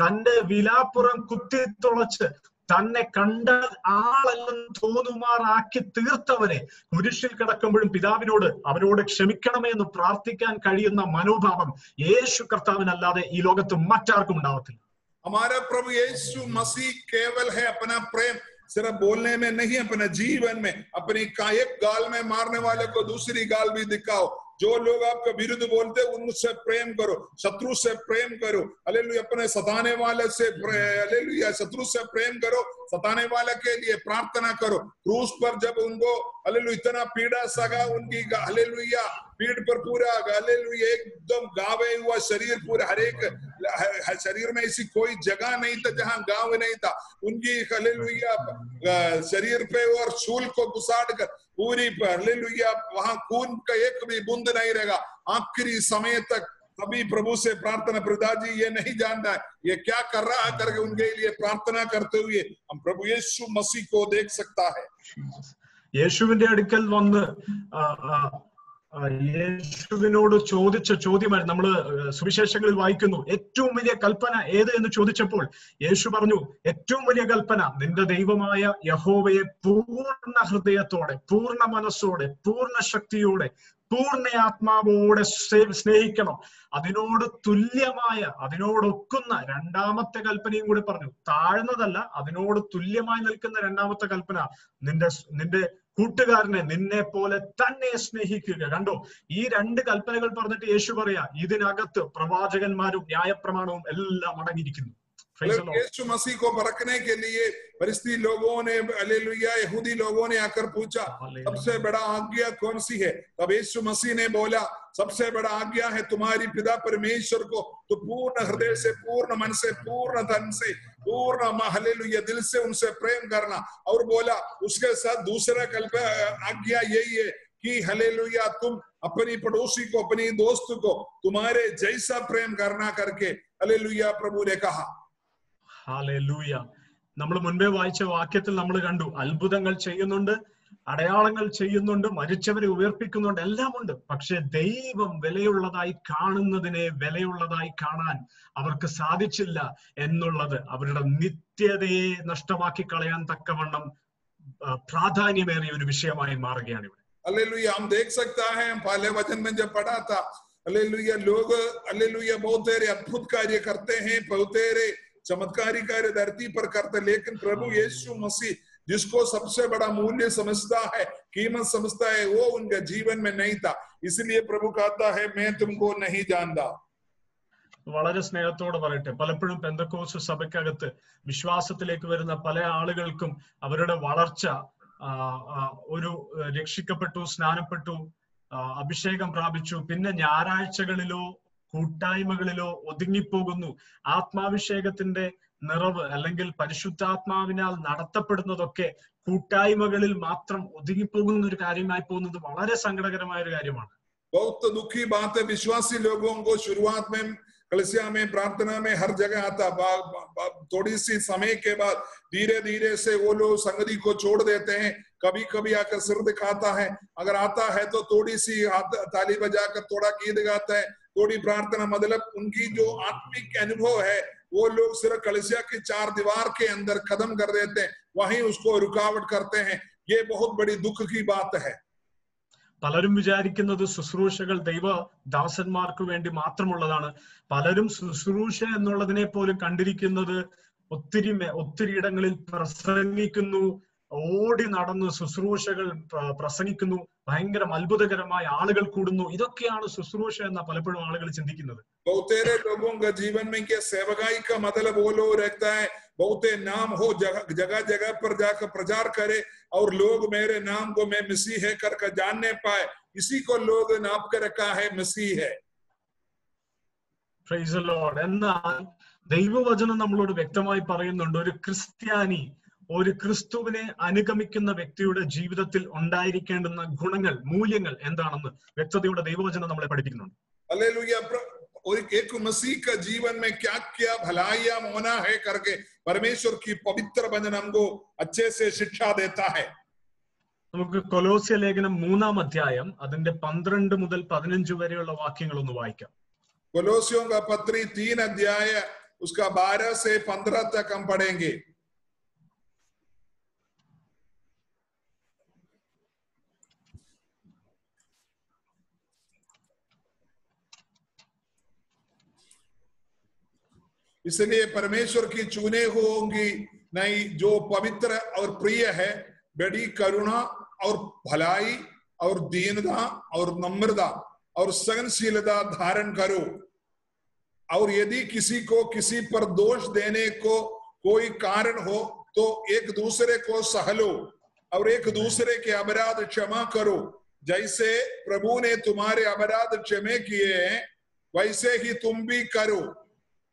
തന്റെ വിലാപ്പുറം കുത്തിത്തുളച്ച് തന്നെ കണ്ട ആളല്ലെന്ന് തോന്നുമാറാക്കി തീർത്തവരെ കുരിശിൽ കിടക്കുമ്പോഴും പിതാവിനോട് അവരോട് ക്ഷമിക്കണമേ എന്ന് പ്രാർത്ഥിക്കാൻ കഴിയുന്ന മനോഭാവം യേശു കർത്താവിനല്ലാതെ ഈ ലോകത്ത് മറ്റാർക്കും ഉണ്ടാവത്തില്ല. हमारा प्रभु यीशु मसीह केवल है अपना प्रेम सिर्फ बोलने में नहीं, अपने जीवन में। अपनी एक गाल में मारने वाले को दूसरी गाल भी दिखाओ। जो लोग आपका विरुद्ध बोलते उनसे प्रेम करो, शत्रु से प्रेम करो। हालेलुया। अपने सताने वाले से, हालेलुया, शत्रु से प्रेम करो, सताने वाले के लिए प्रार्थना करो। क्रूस पर जब उनको हालेलुया इतना पीड़ा सगा, उनकी हालेलुया पीठ पर पूरा हालेलुया एकदम गावे हुआ शरीर, पूरा हर एक शरीर में ऐसी कोई जगह नहीं था जहां गाव नहीं था। उनकी हालेलुया शरीर पे और शूल को घुसाड़ कर पूरी हालेलुया वहां खून का एक भी बूंद नहीं रहेगा आखिरी समय तक। तभी प्रभु से प्रार्थना, पिताजी ये नहीं जानता है ये क्या कर रहा है करके उनके लिए प्रार्थना करते हुए हम प्रभु यीशु मसीह को देख सकता है। യേശുവിന്റെ അടുക്കൽ വന്ന് യേശുവിനോട് ചോദിച്ച ചോദ്യമായിരുന്നു. നമ്മള് സുവിശേഷങ്ങളിൽ വായിക്കുന്നു, ഏറ്റവും വലിയ കൽപ്പന ഏത് എന്ന് ചോദിച്ചപ്പോൾ യേശു പറഞ്ഞു, ഏറ്റവും വലിയ കൽപ്പന നിന്റെ ദൈവമായ യഹോവയെ പൂർണ്ണ ഹൃദയത്തോടെ, പൂർണ്ണ മനസ്സോടെ, പൂർണ്ണ ശക്തിയോടെ, പൂർണ്ണ ആത്മാവോടെ സ്നേഹിക്കണം. അതിനോട് തുല്യമായ, അതിനോടൊക്കുന്ന രണ്ടാമത്തെ കൽപ്പനയും കൂടി പറഞ്ഞു. താഴ്ന്നതല്ല, അതിനോട് തുല്യമായി നിൽക്കുന്ന രണ്ടാമത്തെ കൽപ്പന, നിന്റെ കൂട്ടുകാരനെ നിന്നെ പോലെ തന്നെ സ്നേഹിക്കുക. കണ്ടോ, ഈ രണ്ട് കൽപ്പനകൾ പറഞ്ഞിട്ട് യേശു പറയാ, ഇതിനകത്ത് പ്രവാചകന്മാരും ന്യായപ്രമാണവും എല്ലാം അടങ്ങിയിരിക്കുന്നു. यीशु मसीह को परखने के लिए फरिश्ती लोगों ने, हालेलुया, यहूदी लोगों ने आकर पूछा सबसे बड़ा आज्ञा कौन सी है? तब यीशु मसीह ने बोला, सबसे बड़ा आज्ञा है तुम्हारी पिता परमेश्वर को तो पूर्ण हृदय से, पूर्ण मन से, पूर्ण धन से, पूर्ण हालेलुया दिल से उनसे प्रेम करना। और बोला उसके साथ दूसरा आज्ञा यही है कि हालेलुया तुम अपनी पड़ोसी को, अपनी दोस्त को तुम्हारे जैसा प्रेम करना करके हालेलुया प्रभु ने कहा। ഹല്ലേലൂയ. നമ്മൾ മുൻപേ വായിച്ച വാക്യത്തിൽ നമ്മൾ കണ്ടു, അത്ഭുതങ്ങൾ ചെയ്യുന്നുണ്ട്, അടയാളങ്ങൾ ചെയ്യുന്നുണ്ട്, മരിച്ചവരെ ഉയർപ്പിക്കുന്നുണ്ട്, എല്ലാം ഉണ്ട്. പക്ഷെ ദൈവം വിലയുള്ളതായി കാണുന്നതിനെ വിലയുള്ളതായി കാണാൻ അവർക്ക് സാധിച്ചില്ല എന്നുള്ളത് അവരുടെ നിത്യതയെ നഷ്ടമാക്കി കളയാൻ തക്കവണ്ണം പ്രാധാന്യമേറിയ ഒരു വിഷയമായി മാറുകയാണ് ഇവിടെ. हालेलुया। हम देख सकता है, हम पहले वचन में जब पढ़ा था, हालेलुया, लोग हालेलुया बहुत तेरे अद्भुत कार्य करते हैं, बहुत तेरे चमत्कारी कार्य धरती पर करते, लेकिन प्रभु यीशु मसीह जिसको सबसे बड़ा मूल्य समझता है, कीमत समझता है, वो उनके जीवन में नहीं था। इसलिए प्रभु कहता है मैं तुमको नहीं जानता। വളരെ സ്നേഹത്തോടെ പറയട്ടെ, പലപ്പോഴും പെന്തക്കോസ്ത് സഭയ്ക്കകത്ത് വിശ്വാസത്തിലേക്ക് വരുന്ന പല ആളുകൾക്കും അവരുടെ വളർച്ച ഒരു രക്ഷിക്കപ്പെട്ടു, സ്നാനപ്പെട്ടു, അഭിഷേകം പ്രാപിച്ചു, പിന്നെ ഞായറാഴ്ചകളിലോ കൂട്ടായ്മകളിലോ ഒതുങ്ങിപ്പോകുന്നു. ആത്മാഭിഷേകത്തിന്റെ നിറവ് അല്ലെങ്കിൽ പരിശുദ്ധാത്മാവിനാൽ നടത്തപ്പെടുന്നതൊക്കെ കൂട്ടായ്മകളിൽ മാത്രം ഒതുങ്ങിപ്പോകുന്ന ഒരു കാര്യമായി പോകുന്നത് വളരെ സങ്കടകരമായ ഒരു കാര്യമാണ്. बहुत दुखी बात है, विश्वासी लोगों को शुरुआत में कलीसिया में, प्रार्थना में, हर जगह आता, थोड़ी सी समय के बाद धीरे धीरे से वो लोग संगति को छोड़ देते हैं। कभी कभी आकर सिर दिखाता है, अगर आता है तो थोड़ी सी ताली बजाकर थोड़ा गीत गाता है, थोड़ी प्रार्थना, मतलब उनकी जो आत्मिक अनुभव है वो लोग सिर्फ कलीसिया की चार दीवार के अंदर खत्म कर देते हैं, वहीं उसको रुकावट करते हैं। ये बहुत बड़ी दुख की बात है। പലരും വിചാരിക്കുന്നത് ശുശ്രൂഷകൾ ദൈവ ദാസന്മാർക്ക് വേണ്ടി മാത്രമുള്ളതാണ്. പലരും ശുശ്രൂഷ എന്നുള്ളതിനെ പോലും കണ്ടിരിക്കുന്നത് ഒത്തിരി ഇടങ്ങളിൽ പ്രസംഗിക്കുന്നു, ഓടി നടന്ന് ശുശ്രൂഷകൾ പ്രസംഗിക്കുന്നു, ഭയങ്കര അത്ഭുതകരമായ ആളുകൾ കൂടുന്നു. ഇതൊക്കെയാണ് ശുശ്രൂഷ എന്ന പലപ്പോഴും ആളുകൾ ചിന്തിക്കുന്നത്. बहुतेरे लोगों का जीवन में क्या सेवकाई का मतलब वो लोग रखता है, बहुते नाम हो, जगह जगह पर जाकर प्रचार करे और लोग मेरे नाम को मैं मसीह है करके जानने पाए, इसी को लोग नाप कर रखा है मसीह है. Praise the Lord. എന്നാൽ ദൈവവചനം നമ്മളോട് വ്യക്തമായി പറയുന്നുണ്ട്, ഒരു ക്രിസ്ത്യാനി, ഒരു ക്രിസ്തുവിനെ അനുഗമിക്കുന്ന വ്യക്തിയുടെ ജീവിതത്തിൽ ഉണ്ടായിരിക്കേണ്ടുന്ന ഗുണങ്ങൾ, മൂല്യങ്ങൾ എന്താണെന്ന് വ്യക്തതയുടെ ദൈവവചനം നമ്മളെ പഠിപ്പിക്കുന്നുണ്ട്. हालेलुया. और एक मसीह का जीवन में क्या क्या भलाइयां होना है करके परमेश्वर की पवित्र वचन हमको अच्छे से शिक्षा देता है. നമുക്ക് കൊലോസ്യ ലേഖനം 3-ാം അധ്യായം അതിന്റെ 12 മുതൽ 15 വരെയുള്ള വാക്യങ്ങൾ ഒന്ന് വായിക്കാം. कोलोसियों का पत्री 3 अध्याय उसका 12 से 15 तक हम पढ़ेंगे. इसलिए परमेश्वर की चुने होंगी नहीं जो पवित्र और प्रिय है, बड़ी करुणा और भलाई और दीनता और नम्रता और सहनशीलता धारण करो. और यदि किसी को किसी पर दोष देने को कोई कारण हो तो एक दूसरे को सह लो और एक दूसरे के अपराध क्षमा करो. जैसे प्रभु ने तुम्हारे अपराध क्षमे किए हैं वैसे ही तुम भी करो.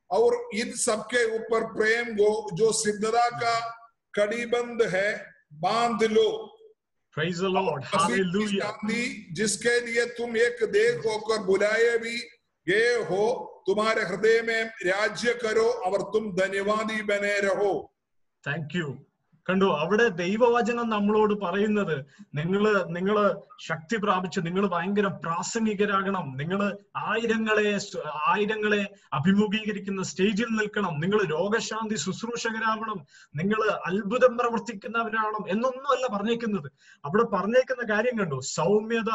और इन सबके ऊपर प्रेम जो सिद्धता का कड़ीबंद है बांध लो. Praise the Lord. Hallelujah. जिसके लिए तुम एक देह होकर बुलाए भी गए हो, तुम्हारे हृदय में राज्य करो और तुम धन्यवादी बने रहो. Thank you. കണ്ടോ, അവിടെ ദൈവവചനം നമ്മളോട് പറയുന്നത്, നിങ്ങള് ശക്തി പ്രാപിച്ച് നിങ്ങൾ ഭയങ്കര പ്രാസംഗികരാകണം, നിങ്ങൾ ആയിരങ്ങളെ അഭിമുഖീകരിക്കുന്ന സ്റ്റേജിൽ നിൽക്കണം, നിങ്ങൾ രോഗശാന്തി ശുശ്രൂഷകരാകണം, നിങ്ങൾ അത്ഭുതം പ്രവർത്തിക്കുന്നവരാകണം എന്നൊന്നുമല്ല പറഞ്ഞേക്കുന്നത്. അവിടെ പറഞ്ഞേക്കുന്ന കാര്യം കണ്ടോ, സൗമ്യത,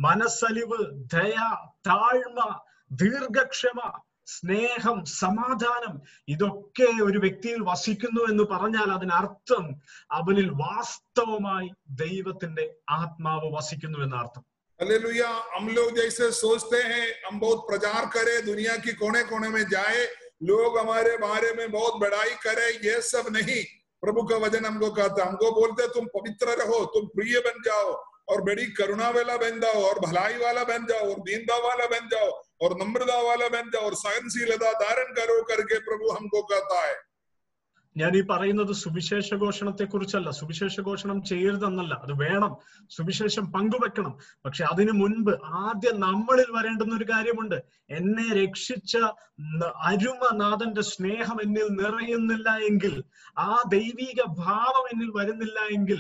മനസ്സലിവ്, ദയ, താഴ്മ, ദീർഘക്ഷമ, സ്നേഹം, സമാധാനം, ഇതൊക്കെ ഒരു വ്യക്തിയിൽ വസിക്കുന്നു എന്ന് പറഞ്ഞാൽ അതിനർത്ഥം അവനിൽ വാസ്തവമായി ദൈവത്തിന്റെ ആത്മാവ് വസിക്കുന്നു എന്നർത്ഥം. हालेलुया. हम लोग जैसे सोचते हैं हम बहुत प्रचार करें, दुनिया की कोने कोने में जाए, लोग हमारे बारे में बहुत बड़ाई करे, ये सब नहीं. प्रभु का वचन हमको कहता, हमको बोलते तुम पवित्र रहो, तुम प्रिय बन जाओ और बड़ी करुणा वाला बन जाओ और भलाई वाला बन जाओ और दीनता वाला बन जाओ और नम्रता वाला बन जाओ और सहनशीलता धारण करो करके प्रभु हमको कहता है. ഞാൻ ഈ പറയുന്നത് സുവിശേഷ ഘോഷണത്തെ കുറിച്ചല്ല. സുവിശേഷ ഘോഷണം ചെയ്യരുതെന്നല്ല, അത് വേണം, സുവിശേഷം പങ്കുവെക്കണം. പക്ഷെ അതിനു മുൻപ് ആദ്യം നമ്മളിൽ വരേണ്ടുന്ന ഒരു കാര്യമുണ്ട്. എന്നെ രക്ഷിച്ച അരുമനാഥന്റെ സ്നേഹം എന്നിൽ നിറയുന്നില്ല എങ്കിൽ, ആ ദൈവിക ഭാവം എന്നിൽ വരുന്നില്ല എങ്കിൽ,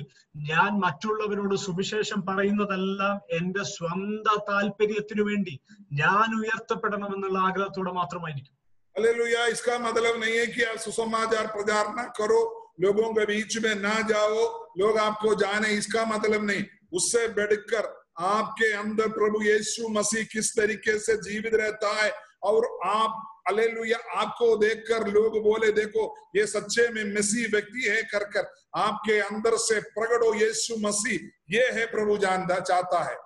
ഞാൻ മറ്റുള്ളവരോട് സുവിശേഷം പറയുന്നതെല്ലാം എന്റെ സ്വന്തം താല്പര്യത്തിനു വേണ്ടി ഞാൻ ഉയർത്തപ്പെടണമെന്നുള്ള ആഗ്രഹത്തോടെ മാത്രമായിരിക്കും. हालेलुया. इसका मतलब नहीं है कि आप सुसमाचार प्रचार ना करो, लोगों के बीच में ना जाओ, लोग आपको जाने, इसका मतलब नहीं. उससे बढ़कर आपके अंदर प्रभु यीशु मसीह किस तरीके से जीवित रहता है और आप हालेलुया आपको देखकर लोग बोले देखो ये सच्चे में मसीह व्यक्ति है कर आपके अंदर से प्रकट हो यीशु मसीह, ये है प्रभु जानना चाहता है.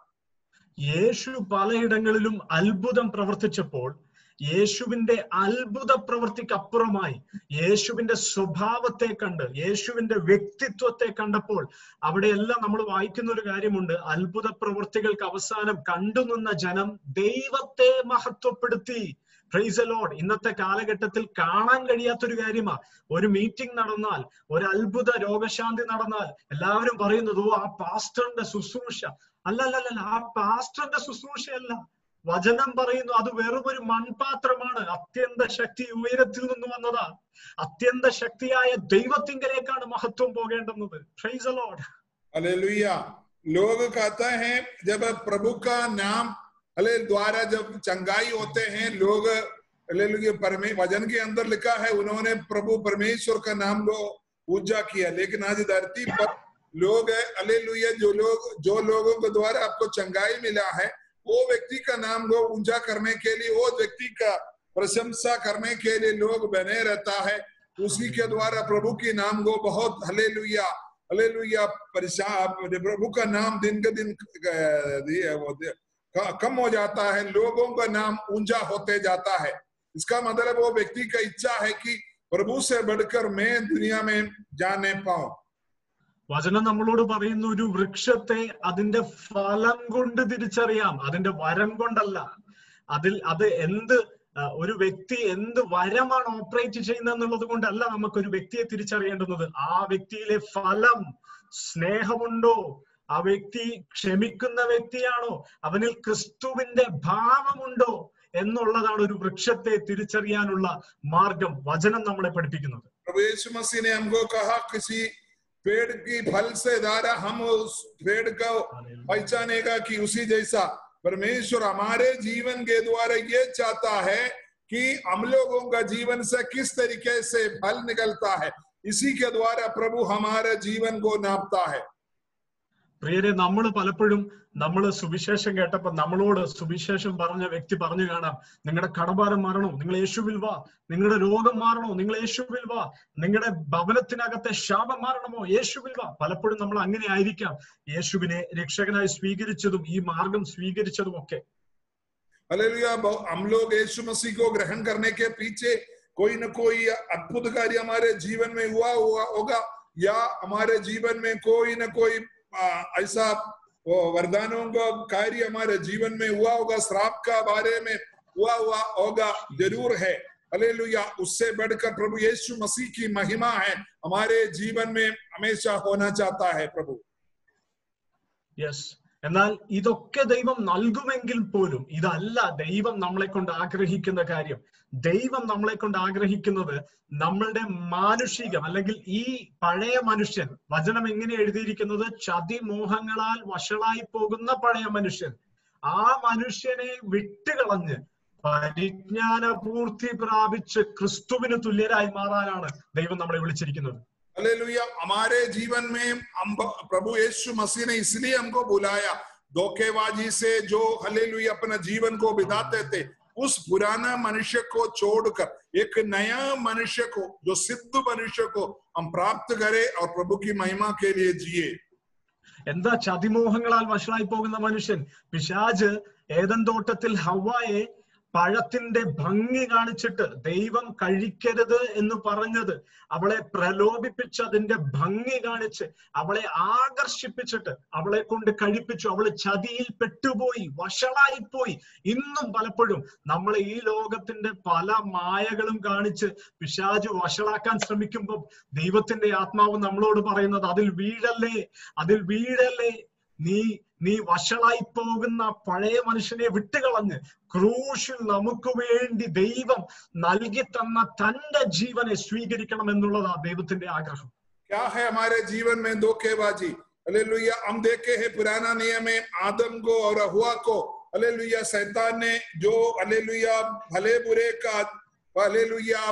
യേശു പലയിടങ്ങളിലും അത്ഭുതം പ്രവർത്തിച്ചപ്പോൾ യേശുവിന്റെ അത്ഭുത പ്രവൃത്തിക്കപ്പുറമായി യേശുവിന്റെ സ്വഭാവത്തെ കണ്ട്, യേശുവിന്റെ വ്യക്തിത്വത്തെ കണ്ടപ്പോൾ അവിടെയെല്ലാം നമ്മൾ വായിക്കുന്ന ഒരു കാര്യമുണ്ട്. അത്ഭുത പ്രവൃത്തികൾക്ക് അവസാനം കണ്ടുനിന്ന ജനം ദൈവത്തെ മഹത്വപ്പെടുത്തി. Price the Lord. ഇന്നത്തെ കാലഘട്ടത്തിൽ കാണാൻ കഴിയാത്തൊരു കാര്യമാണ്. ഒരു മീറ്റിംഗ് നടന്നാൽ, ഒരു അത്ഭുത രോഗശാന്തി നടന്നാൽ എല്ലാവരും പറയുന്നത്, ഓ ആ പാസ്റ്ററിന്റെ ശുശ്രൂഷ. അല്ലല്ലല്ല, ആ പാസ്റ്ററിന്റെ ശുശ്രൂഷയല്ല. വചനം പറയുന്നു അത് വെറും ഒരു മൺപാത്രമാണ്. അത്യന്ത ശക്തി ഉയരത്തിൽ നിന്ന് വന്നതാ. അത്യന്ത ശക്തിയായ ദൈവത്തിങ്കലേക്കാണ് മഹത്വം പോകേണ്ടുന്നത്. Praise the lord. हालेलुया. लोग कहते हैं जब प्रभु का नाम द्वारा जब चंगाई होते हैं लोग, हालेलुया, वचन के अंदर लिखा है उन्होंने प्रभु परमेश्वर का नाम लो पूजा किया. लेकिन आज धरती पर लोग हालेलुया जो लोगों के द्वारा आपको चंगाई मिला है वो व्यक्ति का नाम लोग ऊंचा करने के लिए, वो व्यक्ति का प्रशंसा करने के लिए लोग बने रहता है. उसी के द्वारा प्रभु के नाम को बहुत हालेलुया हालेलुया प्रभु का नाम दिन के दिन कम हो जाता है, लोगों का नाम ऊंचा होते जाता है। इसका मतलब वो व्यक्ति का इच्छा है कि प्रभु से बढ़कर मैं दुनिया में जाने पाऊं। വചനം നമ്മളോട് പറയുന്ന ഒരു വൃക്ഷത്തെ അതിന്റെ ഫലം കൊണ്ട് തിരിച്ചറിയാം, അതിന്റെ വരം കൊണ്ടല്ല. അത് എന്ത് ഒരു വ്യക്തി എന്ത് വരമാണ് ഓപ്പറേറ്റ് ചെയ്യുന്നത് എന്നുള്ളത് കൊണ്ടല്ല നമുക്കൊരു വ്യക്തിയെ തിരിച്ചറിയേണ്ടുന്നത്. ആ വ്യക്തിയിലെ ഫലം, സ്നേഹമുണ്ടോ, ആ വ്യക്തി ക്ഷമിക്കുന്ന വ്യക്തിയാണോ, അവനിൽ ക്രിസ്തുവിന്റെ ഭാവമുണ്ടോ എന്നുള്ളതാണ് ഒരു വൃക്ഷത്തെ തിരിച്ചറിയാനുള്ള മാർഗം വചനം നമ്മളെ പഠിപ്പിക്കുന്നത്. प्रभु यीशु मसीह ने हमको कहा किसी पेड़ की फल से द्वारा हम उस पेड़ को पहचानेगा कि उसी जैसा परमेश्वर हमारे जीवन के द्वारा ये चाहता है कि हम लोगों का जीवन से किस तरीके से फल निकलता है, इसी के द्वारा प्रभु हमारे जीवन को नापता है। പ്രിയരെ, നമ്മൾ പലപ്പോഴും സുവിശേഷം കേട്ടപ്പോ നമ്മളോട് സുവിശേഷം പറഞ്ഞ വ്യക്തി പറഞ്ഞു കാണാം, നിങ്ങളുടെ കടഭാരം മാറണോ, നിങ്ങൾ യേശുവിൽ വാ, നിങ്ങളുടെ രോഗം മാറണോ, നിങ്ങൾ യേശുവിൽ വാ, നിങ്ങളുടെ ഭവനത്തിനകത്തെ ശാപം മാറണമോ, യേശുവിൽ വാ. പലപ്പോഴും നമ്മൾ അങ്ങനെ ആയിരിക്കാം യേശുവിനെ രക്ഷകനായി സ്വീകരിച്ചതും ഈ മാർഗം സ്വീകരിച്ചതും ഒക്കെ. हालेलुया, हम लोग यीशु मसीह को ग्रहण करने के पीछे कोई न कोई अद्भुत कार्य हमारे जीवन में हुआ होगा, या हमारे जीवन में कोई न कोई ऐसा वरदानों का कार्य हमारे जीवन में हुआ होगा, श्राप का बारे में हुआ होगा, जरूर है। हालेलुया, उससे बढ़कर प्रभु यीशु मसीह की महिमा है हमारे जीवन में हमेशा होना चाहता है प्रभु। യെസ്, എന്നാൽ ഇതൊക്കെ ദൈവം നൽകുമെങ്കിൽ പോലും ഇതല്ല ദൈവം നമ്മളെ കൊണ്ട് ആഗ്രഹിക്കുന്ന കാര്യം. ദൈവം നമ്മളെ കൊണ്ട് ആഗ്രഹിക്കുന്നത് നമ്മളുടെ മാനുഷികം, അല്ലെങ്കിൽ ഈ പഴയ മനുഷ്യൻ, വചനം എങ്ങനെ എഴുതിയിരിക്കുന്നത്, ചതിമോഹങ്ങളാൽ വഷളായി പോകുന്ന പഴയ മനുഷ്യൻ, ആ മനുഷ്യനെ വിട്ടുകളഞ്ഞ് പരിജ്ഞാന പൂർത്തി പ്രാപിച്ച് ക്രിസ്തുവിന് തുല്യരായി മാറാനാണ് ദൈവം നമ്മളെ വിളിച്ചിരിക്കുന്നത്. हालेलुया, हमारे जीवन में हम प्रभु यीशु मसीह ने इसलिए हमको बुलाया, धोखेबाजी से जो हालेलुया अपना जीवन को बिताते थे, उस पुराना मनुष्य को छोड़कर एक नया मनुष्य को, जो सिद्ध मनुष्य को हम प्राप्त करें और प्रभु की महिमा के लिए जिए। എന്താ ചതിമോഹങ്ങളാൽ വഷളായി പോകുന്ന മനുഷ്യൻ? പിശാച് ഏദൻ തോട്ടത്തിൽ ഹവ്വായെ പഴത്തിന്റെ ഭംഗി കാണിച്ചിട്ട് ദൈവം കഴിക്കരുത് എന്ന് പറഞ്ഞത്, അവളെ പ്രലോഭിപ്പിച്ച് അതിന്റെ ഭംഗി കാണിച്ച് അവളെ ആകർഷിപ്പിച്ചിട്ട് അവളെ കൊണ്ട് കഴിപ്പിച്ചു. അവള് ചതിയിൽ പെട്ടുപോയി, വഷളായിപ്പോയി. ഇന്നും പലപ്പോഴും നമ്മൾ ഈ ലോകത്തിന്റെ പല മായകളും കാണിച്ച് പിശാച് വഷളാക്കാൻ ശ്രമിക്കുമ്പോൾ ദൈവത്തിന്റെ ആത്മാവ് നമ്മളോട് പറയുന്നത്, അതിൽ വീഴല്ലേ, നീ വഷളായി പോകുന്ന പഴയ മനുഷ്യനെ വിട്ടുകളഞ്ഞ് ക്രൂശിൽ നമുക്ക് വേണ്ടി ദൈവം നൽകി തന്ന തന്റെ ജീവനെ സ്വീകരിക്കണം എന്നുള്ളതാ ദൈവത്തിന്റെ ആഗ്രഹം. क्या है हमारे जीवन में धोखेबाजी? हालेलुया, हम देखे हैं पुराना नियम में आदम को और हव्वा को, हालेलुया, शैतान ने जो हालेलुया भले बुरे का हालेलुया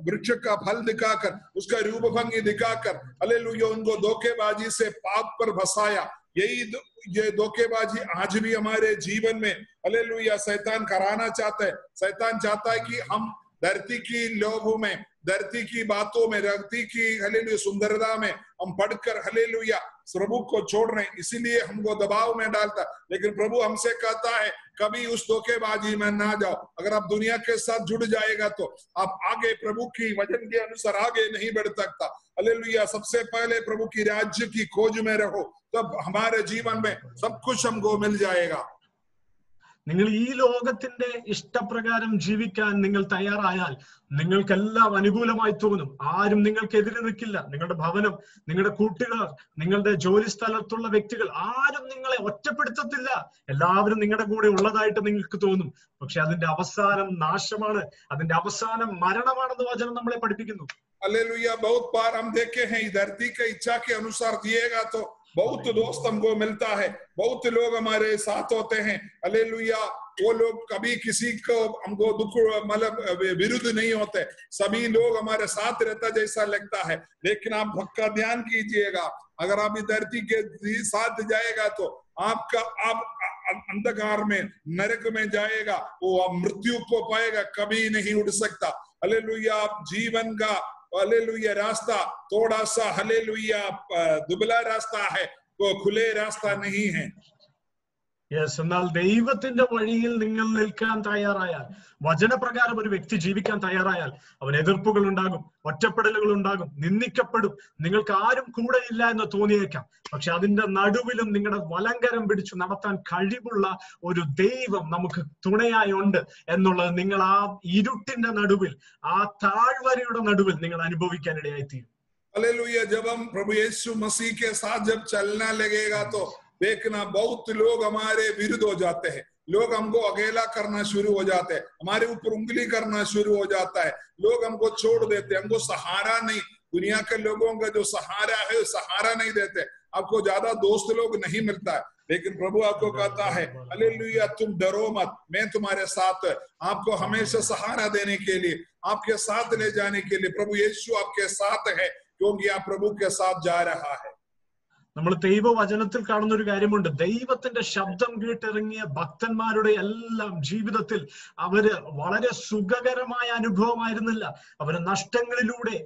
वृक्ष का फल दिखाकर, उसका रूप भंगी दिखाकर हालेलुया उनको धोखेबाजी से पाप पर फंसाया। ये धोखेबाजी आज भी हमारे जीवन में हालेलुया शैतान कराना चाहता है। शैतान चाहता है कि हम धरती की लोभ में, धरती की बातों में, धरती की हालेलुया सुंदरता में हम पढ़कर हालेलुया प्रभु को छोड़ रहे हैं, इसीलिए हमको दबाव में डालता। लेकिन प्रभु हमसे कहता है कभी उस धोखेबाजी में ना जाओ। अगर आप दुनिया के साथ जुड़ जाएगा तो आप आगे प्रभु की वचन के अनुसार आगे नहीं बढ़ सकता। हालेलुया, सबसे पहले प्रभु की राज्य की खोज में रहो, तब हमारे जीवन में सब कुछ हमको मिल जाएगा। നിങ്ങൾ ഈ ലോകത്തിന്റെ ഇഷ്ടപ്രകാരം ജീവിക്കാൻ നിങ്ങൾ തയ്യാറായാൽ നിങ്ങൾക്കെല്ലാം അനുകൂലമായി തോന്നും. ആരും നിങ്ങൾക്കെതിരെ നിൽക്കില്ല. നിങ്ങളുടെ ഭവനം, നിങ്ങളുടെ കൂട്ടുകാർ, നിങ്ങളുടെ ജോലി സ്ഥലത്തുള്ള വ്യക്തികൾ ആരും നിങ്ങളെ ഒറ്റപ്പെടുത്തത്തില്ല. എല്ലാവരും നിങ്ങളുടെ കൂടെ ഉള്ളതായിട്ട് നിങ്ങൾക്ക് തോന്നും. പക്ഷെ അതിന്റെ അവസാനം നാശമാണ്, അതിന്റെ അവസാനം മരണമാണെന്ന് വചനം നമ്മളെ പഠിപ്പിക്കുന്നു. हालेलुया, बहुत बार हम देखे हैं धरती की इच्छा के अनुसार जिएगा तो बहुत दोस्त हमको मिलता है, बहुत लोग हमारे साथ होते हैं। हालेलुया, वो लोग कभी किसी को हमको दुख मतलब विरुद्ध नहीं होते, सभी लोग हमारे साथ रहता जैसा लगता है। लेकिन आप पक्का ध्यान कीजिएगा, अगर आप इस धरती के साथ जाएगा तो आपका आप अंधकार में, नरक में जाएगा, वो मृत्यु को पाएगा, कभी नहीं उड़ सकता। हालेलुया जीवन का हालेलुया रास्ता थोड़ा सा हालेलुया दुबला रास्ता है, वो खुले रास्ता नहीं है। യെസ്, എന്നാൽ ദൈവത്തിന്റെ വഴിയിൽ നിങ്ങൾ നിൽക്കാൻ തയ്യാറായാൽ, വചനപ്രകാരം ഒരു വ്യക്തി ജീവിക്കാൻ തയ്യാറായാൽ, അവൻ എതിർപ്പുകൾ ഉണ്ടാകും, ഒറ്റപ്പെടലുകൾ ഉണ്ടാകും, നിന്ദിക്കപ്പെടും, നിങ്ങൾക്ക് ആരും കൂടെ ഇല്ല എന്ന് തോന്നിയേക്കാം. പക്ഷെ അതിന്റെ നടുവിലും നിങ്ങളുടെ വലങ്കരം പിടിച്ചു നടത്താൻ കഴിവുള്ള ഒരു ദൈവം നമുക്ക് തുണയായി ഉണ്ട് എന്നുള്ളത് നിങ്ങൾ ആ ഇരുട്ടിന്റെ നടുവിൽ, ആ താഴ്വരയുടെ നടുവിൽ നിങ്ങൾ അനുഭവിക്കാനിടയായിത്തീരും. हालेलुया जब हम प्रभु यीशु मसीह के साथ जब चलना लगेगा तो देखना बहुत लोग हमारे विरुद्ध हो जाते हैं, लोग हमको अकेला करना शुरू हो जाते हैं, हमारे ऊपर उंगली करना शुरू हो जाता है, लोग हमको छोड़ देते, हमको सहारा नहीं, दुनिया के लोगों का जो सहारा है सहारा नहीं देते, आपको ज्यादा दोस्त लोग नहीं मिलता है। लेकिन प्रभु आपको कहता है हालेलुया तुम डरो मत, मैं तुम्हारे साथ, आपको हमेशा सहारा देने के लिए, आपके साथ ले जाने के लिए प्रभु यीशु आपके साथ है, क्योंकि आप प्रभु के साथ जा रहा है। നമ്മൾ ദൈവവചനത്തിൽ കാണുന്ന ഒരു കാര്യമുണ്ട്. ദൈവത്തിന്റെ ശബ്ദം കേട്ടിറങ്ങിയ ഭക്തന്മാരുടെ എല്ലാം ജീവിതത്തിൽ അവര് വളരെ സുഖകരമായ അനുഭവമായിരുന്നില്ല. അവര് നഷ്ടങ്ങളിലൂടെ,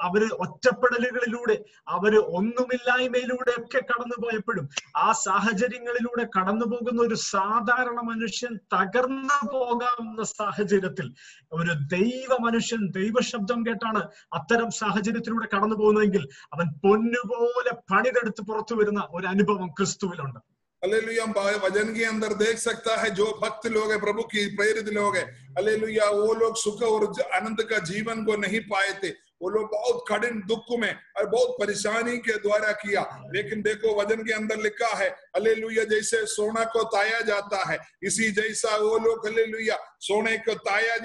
അവര് ഒറ്റപ്പെടലുകളിലൂടെ, അവര് ഒന്നുമില്ലായ്മയിലൂടെ ഒക്കെ കടന്നുപോയപ്പോഴും ആ സാഹചര്യങ്ങളിലൂടെ കടന്നു പോകുന്ന ഒരു സാധാരണ മനുഷ്യൻ തകർന്നു പോകാവുന്ന സാഹചര്യത്തിൽ ഒരു ദൈവ മനുഷ്യൻ ദൈവശബ്ദം കേട്ടാണ് അത്തരം സാഹചര്യത്തിലൂടെ കടന്നു പോകുന്നതെങ്കിൽ അവൻ പൊന്നുപോലെ പണിതെടുത്ത് പുറത്തു വരുന്ന ഒരു അനുഭവം ക്രിസ്തുവിലുണ്ട്. हालेलुया वचन के अंदर देख सकता है जो भक्त लोग है, प्रभु की प्रेरित लोग है, हालेलुया वो लोग सुख और आनंद का जीवन को नहीं पाए थे, वो लोग बहुत कठिन दुख में और बहुत परेशानी के द्वारा किया। लेकिन देखो वचन के अंदर लिखा है हालेलुया जैसे सोना को ताया जाता है इसी जैसा वो लोग हालेलुया सोने को ताया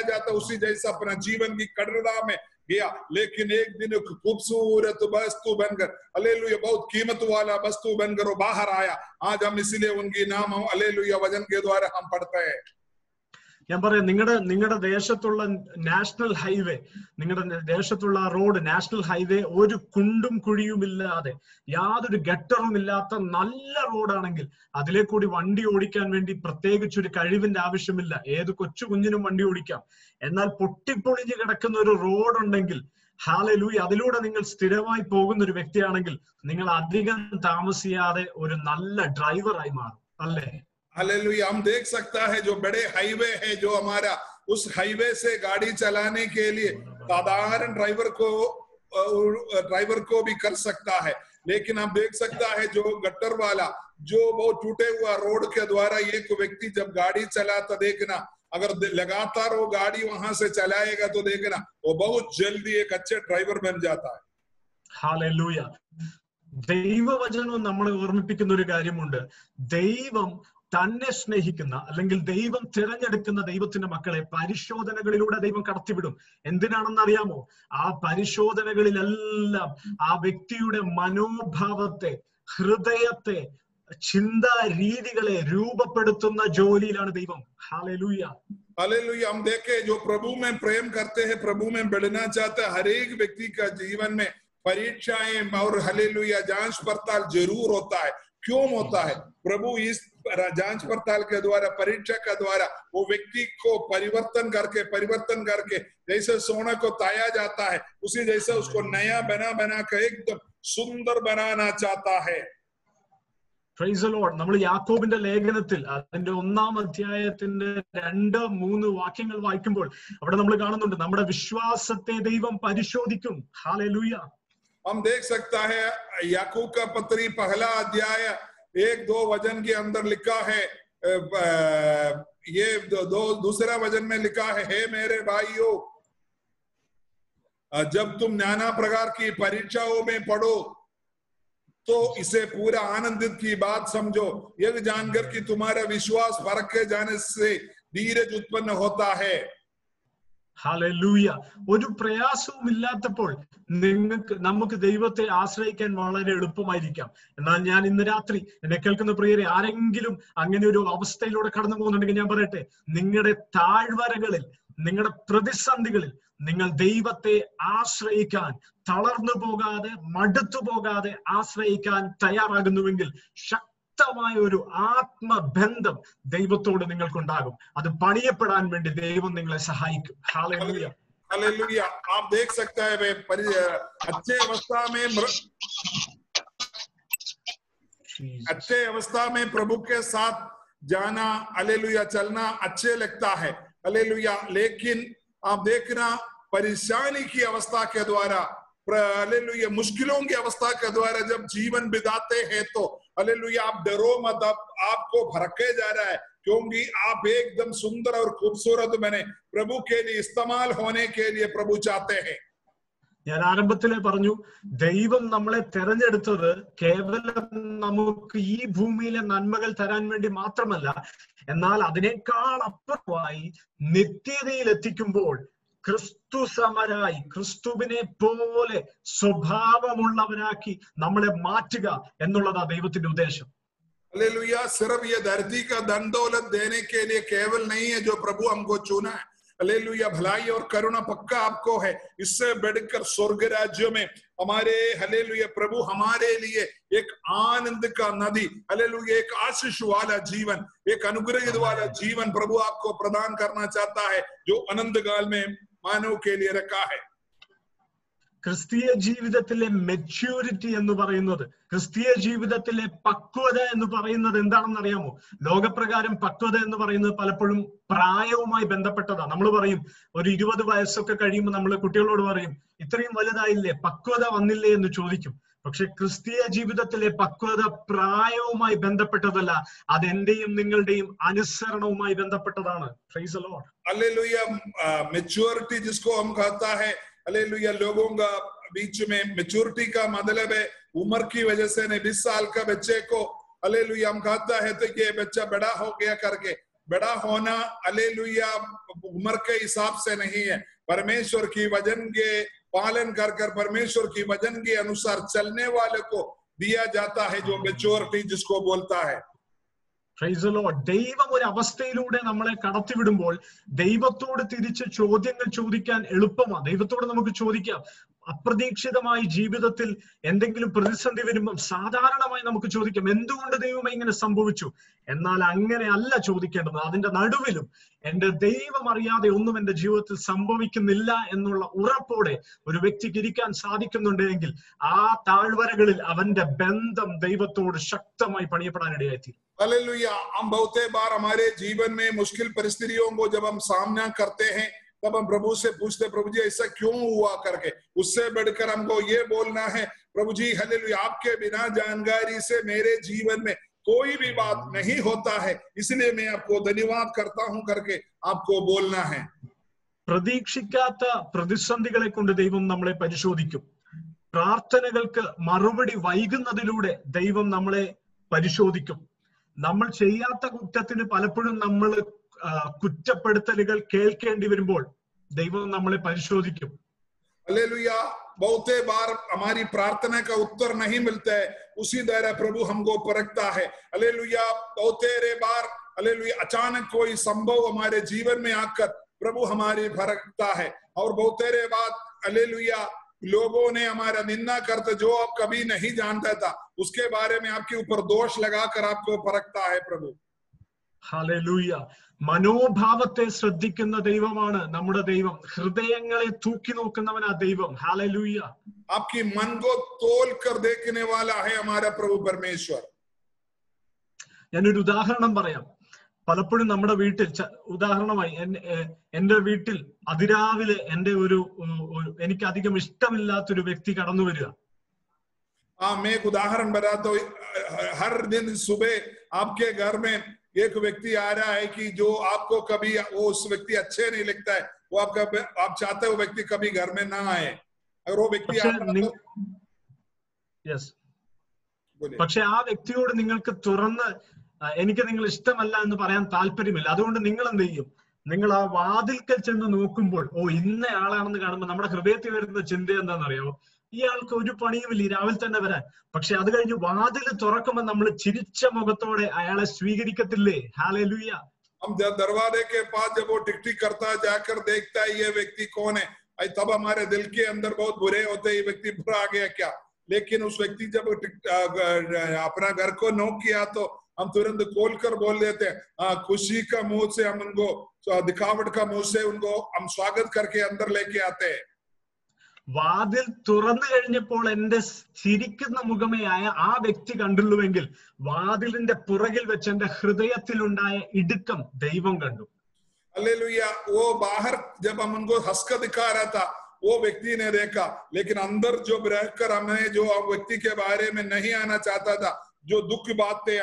जाता उसी जैसा अपना जीवन की कठिनता में गया। लेकिन एक दिन खूबसूरत वस्तु बनकर हालेलुया बहुत कीमत वाला वस्तु बनकर वो बाहर आया। आज हम इसीलिए उनकी नाम हम हालेलुया वचन के द्वारा हम पढ़ते हैं। ഞാൻ പറയാം, നിങ്ങളുടെ ദേശത്തുള്ള നാഷണൽ ഹൈവേ, നിങ്ങളുടെ ദേശത്തുള്ള റോഡ് നാഷണൽ ഹൈവേ ഒരു കുണ്ടും കുഴിയും ഇല്ലാതെ, യാതൊരു ഗട്ടറും ഇല്ലാത്ത നല്ല റോഡാണെങ്കിൽ അതിലേക്കൂടി വണ്ടി ഓടിക്കാൻ വേണ്ടി പ്രത്യേകിച്ച് ഒരു കഴിവിന്റെ ആവശ്യമില്ല. ഏത് കൊച്ചു കുഞ്ഞിനും വണ്ടി ഓടിക്കാം. എന്നാൽ പൊട്ടിപ്പൊളിഞ്ഞ് കിടക്കുന്ന ഒരു റോഡ് ഉണ്ടെങ്കിൽ ഹാലലൂയ, അതിലൂടെ നിങ്ങൾ സ്ഥിരമായി പോകുന്ന ഒരു വ്യക്തിയാണെങ്കിൽ നിങ്ങൾ അധികം താമസിയാതെ ഒരു നല്ല ഡ്രൈവറായി മാറും, അല്ലേ? हालेलुया हम देख सकता है जो बड़े हाईवे है जो हमारा, उस हाईवे से गाड़ी चलाने के लिए साधारण ड्राइवर को भी कर सकता है। लेकिन हम देख सकता है जो गट्टर वाला, जो बहुत टूटे हुआ रोड के द्वारा एक व्यक्ति जब गाड़ी चलाता, देखना अगर लगातार वो गाड़ी वहां से चलाएगा तो देखना वो बहुत जल्दी एक अच्छे ड्राइवर बन जाता है। हालेलूया. ദൈവവചനം നമ്മളെ ഓർമ്മിപ്പിക്കുന്ന ഒരു കാര്യമുണ്ട്. ദൈവം തന്നെ സ്നേഹിക്കുന്ന അല്ലെങ്കിൽ ദൈവം തിരഞ്ഞെടുക്കുന്ന ദൈവത്തിന്റെ മക്കളെ പരിശോധനകളിലൂടെ ദൈവം കടത്തിവിടും. എന്തിനാണെന്ന് അറിയാമോ? ആ പരിശോധനകളിലെല്ലാം ആ വ്യക്തിയുടെ മനോഭാവത്തെ, ഹൃദയത്തെ, ചിന്താ രീതികളെ രൂപപ്പെടുത്തുന്ന ജോലിയിലാണ് ദൈവം. हालेलुया हालेलुया हम देखे जो प्रभु में प्रेम करते हैं, प्रभु में बढ़ना चाहते हैं, हर एक व्यक्ति का जीवन में परीक्षाएं और हालेलुया जांच पड़ताल जरूर होता है। क्यों होता है? प्रभु इस जांच पड़ताल के द्वारा, परीक्षा के द्वारा वो व्यक्ति को परिवर्तन करके जैसे सोना को ताया जाता है उसी जैसे उसको नया बना कर एकदम सुंदर बनाना चाहता है। Price the Lord. നമ്മൾ യാക്കോബിന്റെ ലേഖനത്തിൽ അതിന്റെ 1-ാം അധ്യായത്തിന്റെ 2-3 വാക്യങ്ങൾ വായിക്കുമ്പോൾ അവിടെ നമ്മൾ കാണുന്നുണ്ട് നമ്മുടെ വിശ്വാസത്തെ ദൈവം പരിശോധിക്കും. हालेलुया हम देख सकता है याकूब का पत्री 1 अध्याय 1-2 वचन के अंदर लिखा है, ये दूसरा वचन में लिखा है, हे मेरे भाइयों जब तुम नाना प्रकार की परीक्षाओं में पढ़ो तो इसे पूरा आनंदित की बात समझो, यह जानकर कि तुम्हारा विश्वास परखे जाने से धीरज उत्पन्न होता है। ഹല്ലേലൂയ. ഒരു പ്രയാസവും ഇല്ലാത്തപ്പോൾ നമുക്ക് ദൈവത്തെ ആശ്രയിക്കാൻ വളരെ എളുപ്പമായിരിക്കാം. എന്നാൽ ഞാൻ ഇന്ന് രാത്രി എന്നെ കേൾക്കുന്ന പ്രിയരെ, ആരെങ്കിലും അങ്ങനെ ഒരു അവസ്ഥയിലൂടെ കടന്നു പോകുന്നുണ്ടെങ്കിൽ ഞാൻ പറയട്ടെ, നിങ്ങളുടെ താഴ്വരകളിൽ, നിങ്ങളുടെ പ്രതിസന്ധികളിൽ നിങ്ങൾ ദൈവത്തെ ആശ്രയിക്കാൻ, തളർന്നു പോകാതെ, മടുത്തു പോകാതെ ആശ്രയിക്കാൻ തയ്യാറാകുന്നുവെങ്കിൽ ശക്തമായ ഒരു ആത്മബന്ധം ദൈവത്തോട് നിങ്ങൾക്കുണ്ടാകും. അത് പണിയപ്പെടാൻ വേണ്ടി ദൈവം നിങ്ങളെ സഹായിക്കും. ഹല്ലേലൂയ. हालेलुया। आप देख सकते हैं अच्छे अवस्था में प्रभु के साथ जाना, हालेलुया, चलना अच्छे लगता है, हालेलुया। लेकिन आप देखना परेशानी की अवस्था के द्वारा, हालेलुया, मुश्किलों की अवस्था के द्वारा जब जीवन बिताते हैं तो हालेलुया आप डरो मत, आपको भड़के जा रहा है, क्योंकि आप एकदम सुंदर और खूबसूरत बने प्रभु के लिए इस्तेमाल होने के लिए प्रभु चाहते हैं। ഞാൻ ആരംഭത്തിലെ പറഞ്ഞു, ദൈവം നമ്മളെ തെരഞ്ഞെടുത്തത് കേവലം നമുക്ക് ഈ ഭൂമിയിലെ നന്മകൾ തരാൻ വേണ്ടി മാത്രമല്ല, എന്നാൽ അതിനേക്കാൾ അപ്പുറമായി നിത്യതയിൽ എത്തിക്കുമ്പോൾ ക്രിസ്തു സമരായി, ക്രിസ്തുവിനെ പോലെ സ്വഭാവമുള്ളവരാക്കി നമ്മളെ മാറ്റുക എന്നുള്ളതാ ദൈവത്തിന്റെ ഉദ്ദേശം. हालेलुया। सिर्फ ये धरती का धन दौलत देने के लिए केवल नहीं है जो प्रभु हमको चुना है, हालेलुया। भलाई और करुणा पक्का आपको है, इससे बढ़कर स्वर्ग राज्य में हमारे, हालेलुया, प्रभु हमारे लिए एक आनंद का नदी, हालेलुया, एक आशीष वाला जीवन, एक अनुग्रहित वाला जीवन प्रभु आपको प्रदान करना चाहता है, जो अनंत काल में मानव के लिए रखा है। ക്രിസ്തീയ ജീവിതത്തിലെ മെച്യൂരിറ്റി എന്ന് പറയുന്നത്, ക്രിസ്തീയ ജീവിതത്തിലെ പക്വത എന്ന് പറയുന്നത് എന്താണെന്ന് അറിയാമോ? ലോകപ്രകാരം പക്വത എന്ന് പറയുന്നത് പലപ്പോഴും പ്രായവുമായി ബന്ധപ്പെട്ടതാണ്. നമ്മൾ പറയും ഒരു 20 വയസ്സൊക്കെ കഴിയുമ്പോൾ നമ്മൾ കുട്ടികളോട് പറയും, ഇത്രയും വലുതായില്ലേ, പക്വത വന്നില്ലേ എന്ന് ചോദിക്കും. പക്ഷെ ക്രിസ്തീയ ജീവിതത്തിലെ പക്വത പ്രായവുമായി ബന്ധപ്പെട്ടതല്ല, അത് എന്റെയും നിങ്ങളുടെയും അനുസരണവുമായി ബന്ധപ്പെട്ടതാണ്. Price the lord. Hallelujah. Maturity जिसको हम कहता है, हालेलुया, लोगों का बीच में मैच्योरिटी का मतलब है उम्र की वजह से नहीं। 20 साल का बच्चे को, हालेलुया, हम कहता है तो ये बच्चा बड़ा हो गया करके, बड़ा होना, हालेलुया, उम्र के हिसाब से नहीं है, परमेश्वर की वचन के पालन कर परमेश्वर की वचन के अनुसार चलने वाले को दिया जाता है जो मैच्योरिटी जिसको बोलता है। Price the Lord. ദൈവം ഒരു അവസ്ഥയിലൂടെ നമ്മളെ കടത്തിവിടുമ്പോൾ ദൈവത്തോട് തിരിച്ച് ചോദ്യങ്ങൾ ചോദിക്കാൻ എളുപ്പമാണ്. ദൈവത്തോട് നമുക്ക് ചോദിക്കാം. അപ്രതീക്ഷിതമായി ജീവിതത്തിൽ എന്തെങ്കിലും പ്രതിസന്ധി വരുമ്പം സാധാരണമായി നമുക്ക് ചോദിക്കാം, എന്തുകൊണ്ട് ദൈവമേ ഇങ്ങനെ സംഭവിച്ചു? എന്നാൽ അങ്ങനെ അല്ല ചോദിക്കേണ്ടത്. അതിന്റെ നടുവിലും എന്റെ ദൈവം അറിയാതെ ഒന്നും എന്റെ ജീവിതത്തിൽ സംഭവിക്കുന്നില്ല എന്നുള്ള ഉറപ്പോടെ ഒരു വ്യക്തിക്ക് ഇരിക്കാൻ സാധിക്കുന്നുണ്ടെങ്കിൽ ആ താഴ്വരകളിൽ അവന്റെ ബന്ധം ദൈവത്തോട് ശക്തമായി പണിയപ്പെടാനിടയായിത്തീരും. हालेलुया। हम बहुत बार हमारे जीवन में मुश्किल परिस्थितियों को जब हम सामना करते हैं तब हम प्रभु से पूछते, प्रभु जी ऐसा क्यों हुआ करके। उससे बढ़कर हमको ये बोलना है, प्रभु जी, हालेलुया, आपके बिना जानकारी से मेरे जीवन में कोई भी बात नहीं होता है, इसलिए मैं आपको धन्यवाद करता हूं करके आपको बोलना है। പ്രതീക്ഷിക്കാത്ത പ്രതിസന്ധികളെ കൊണ്ട് ദൈവം നമ്മളെ പരിശോധിക്കും. പ്രാർത്ഥനകൾക്ക് മറുപടി വൈകുന്നതിലൂടെ ദൈവം നമ്മളെ പരിശോധിക്കും. നമ്മൾ ചെയ്യാത്ത കുറ്റത്തിന് പലപ്പോഴും നമ്മൾ കുറ്റപ്പെടുത്തലുകൾ കേൾക്കേണ്ടി വരുമ്പോൾ ദൈവം നമ്മളെ പരിശോധിക്കും. हालेलुया। बहुत बार हमारी प्रार्थना का उत्तर नहीं मिलता है, उसी तरह प्रभु हमको परखता है। हालेलुया। बहुत बार, हालेलुया, अचानक कोई संभव हमारे जीवन में आकर प्रभु हमारी परखता है, और बहुत बार, हालेलुया, लोगों ने हमारा निंदा करते जो आप कभी नहीं जानता था, उसके बारे में आपके ऊपर दोष लगाकर आपको परखता है प्रभु। ഹല്ലേലൂയ. മനോഭാവത്തെ ശ്രദ്ധിക്കുന്ന ദൈവമാണ് നമ്മുടെ ദൈവം. ഹൃദയങ്ങളെ തൂക്കി നോക്കുന്നവനാ ദൈവം. ഹല്ലേലൂയ. आपकी मन को तोल कर देखने वाला है हमारा प्रभु परमेश्वर। ഞാനൊരു ഉദാഹരണം പറയാം. പലപ്പോഴും നമ്മുടെ വീട്ടിൽ, ഉദാഹരണമായി എന്റെ വീട്ടിൽ അതിരാവിലെ എന്റെ എനിക്ക് അധികം ഇഷ്ടമില്ലാത്തൊരു വ്യക്തി കടന്നു വരിക. मैं एक उदाहरण बताता हूँ। हर दिन सुबह आपके घर में एक व्यक्ति आ रहा है कि जो आपको कभी वो उस व्यक्ति अच्छे नहीं लगता है, वो आप चाहते हो व्यक्ति कभी घर में ना आए, अगर वो व्यक्ति പക്ഷെ ആ വ്യക്തിയോട് നിങ്ങൾക്ക് തുറന്ന് എനിക്ക് നിങ്ങൾ ഇഷ്ടമല്ല എന്ന് പറയാൻ താല്പര്യമില്ല. അതുകൊണ്ട് നിങ്ങൾ എന്ത് ചെയ്യും? നിങ്ങൾ ആ വാതിൽക്കൽ ചെന്ന് നോക്കുമ്പോൾ, ഓ ഇന്ന ആളാണെന്ന് കാണുമ്പോൾ നമ്മുടെ ഹൃദയത്തിൽ വരുന്ന ചിന്ത എന്താണെന്നറിയാമോ? ഇയാൾക്ക് ഒരു പണിയുമില്ല, രാവിലെ തന്നെ വരാൻ. പക്ഷെ അത് കഴിഞ്ഞ് വാതിൽ തുറക്കുമ്പോൾ നമ്മൾ ചിരിച്ച മുഖത്തോടെ അയാളെ സ്വീകരിക്കത്തില്ലേ? ഹല്ലേലൂയ. हम जब दरवाजे के पास जब वो टिक टिक करता जाकर देखता है ये व्यक्ति कौन है, तब हमारे दिल के अंदर बहुत बुरे होते, ये व्यक्ति बुरा आ गया क्या, लेकिन उस व्यक्ति जब अपना घर को नॉक किया तो हम तुरंत खोलकर बोल देते हैं, खुशी का मुंह से हम उनको, दिखावट का मुंह से उनको हम स्वागत करके अंदर लेके आते हैं। വാതിൽ തുറന്നു കഴിഞ്ഞപ്പോൾ എന്റെ ചിരിക്കുന്ന മുഖമയായ ആ വ്യക്തി കണ്ടുള്ളുവെങ്കിൽ വാതിലിന്റെ പുറകിൽ വെച്ച് എന്റെ ഹൃദയത്തിലുണ്ടായ ഇടുക്കം ദൈവം കണ്ടു. हालेलुया। वो बाहर जब हम उनको हंसकर दिखा रहा था वो व्यक्ति ने देखा, लेकिन अंदर जो रहकर हमें जो व्यक्ति के बारे में नहीं आना चाहता था, जो दुख की बात थे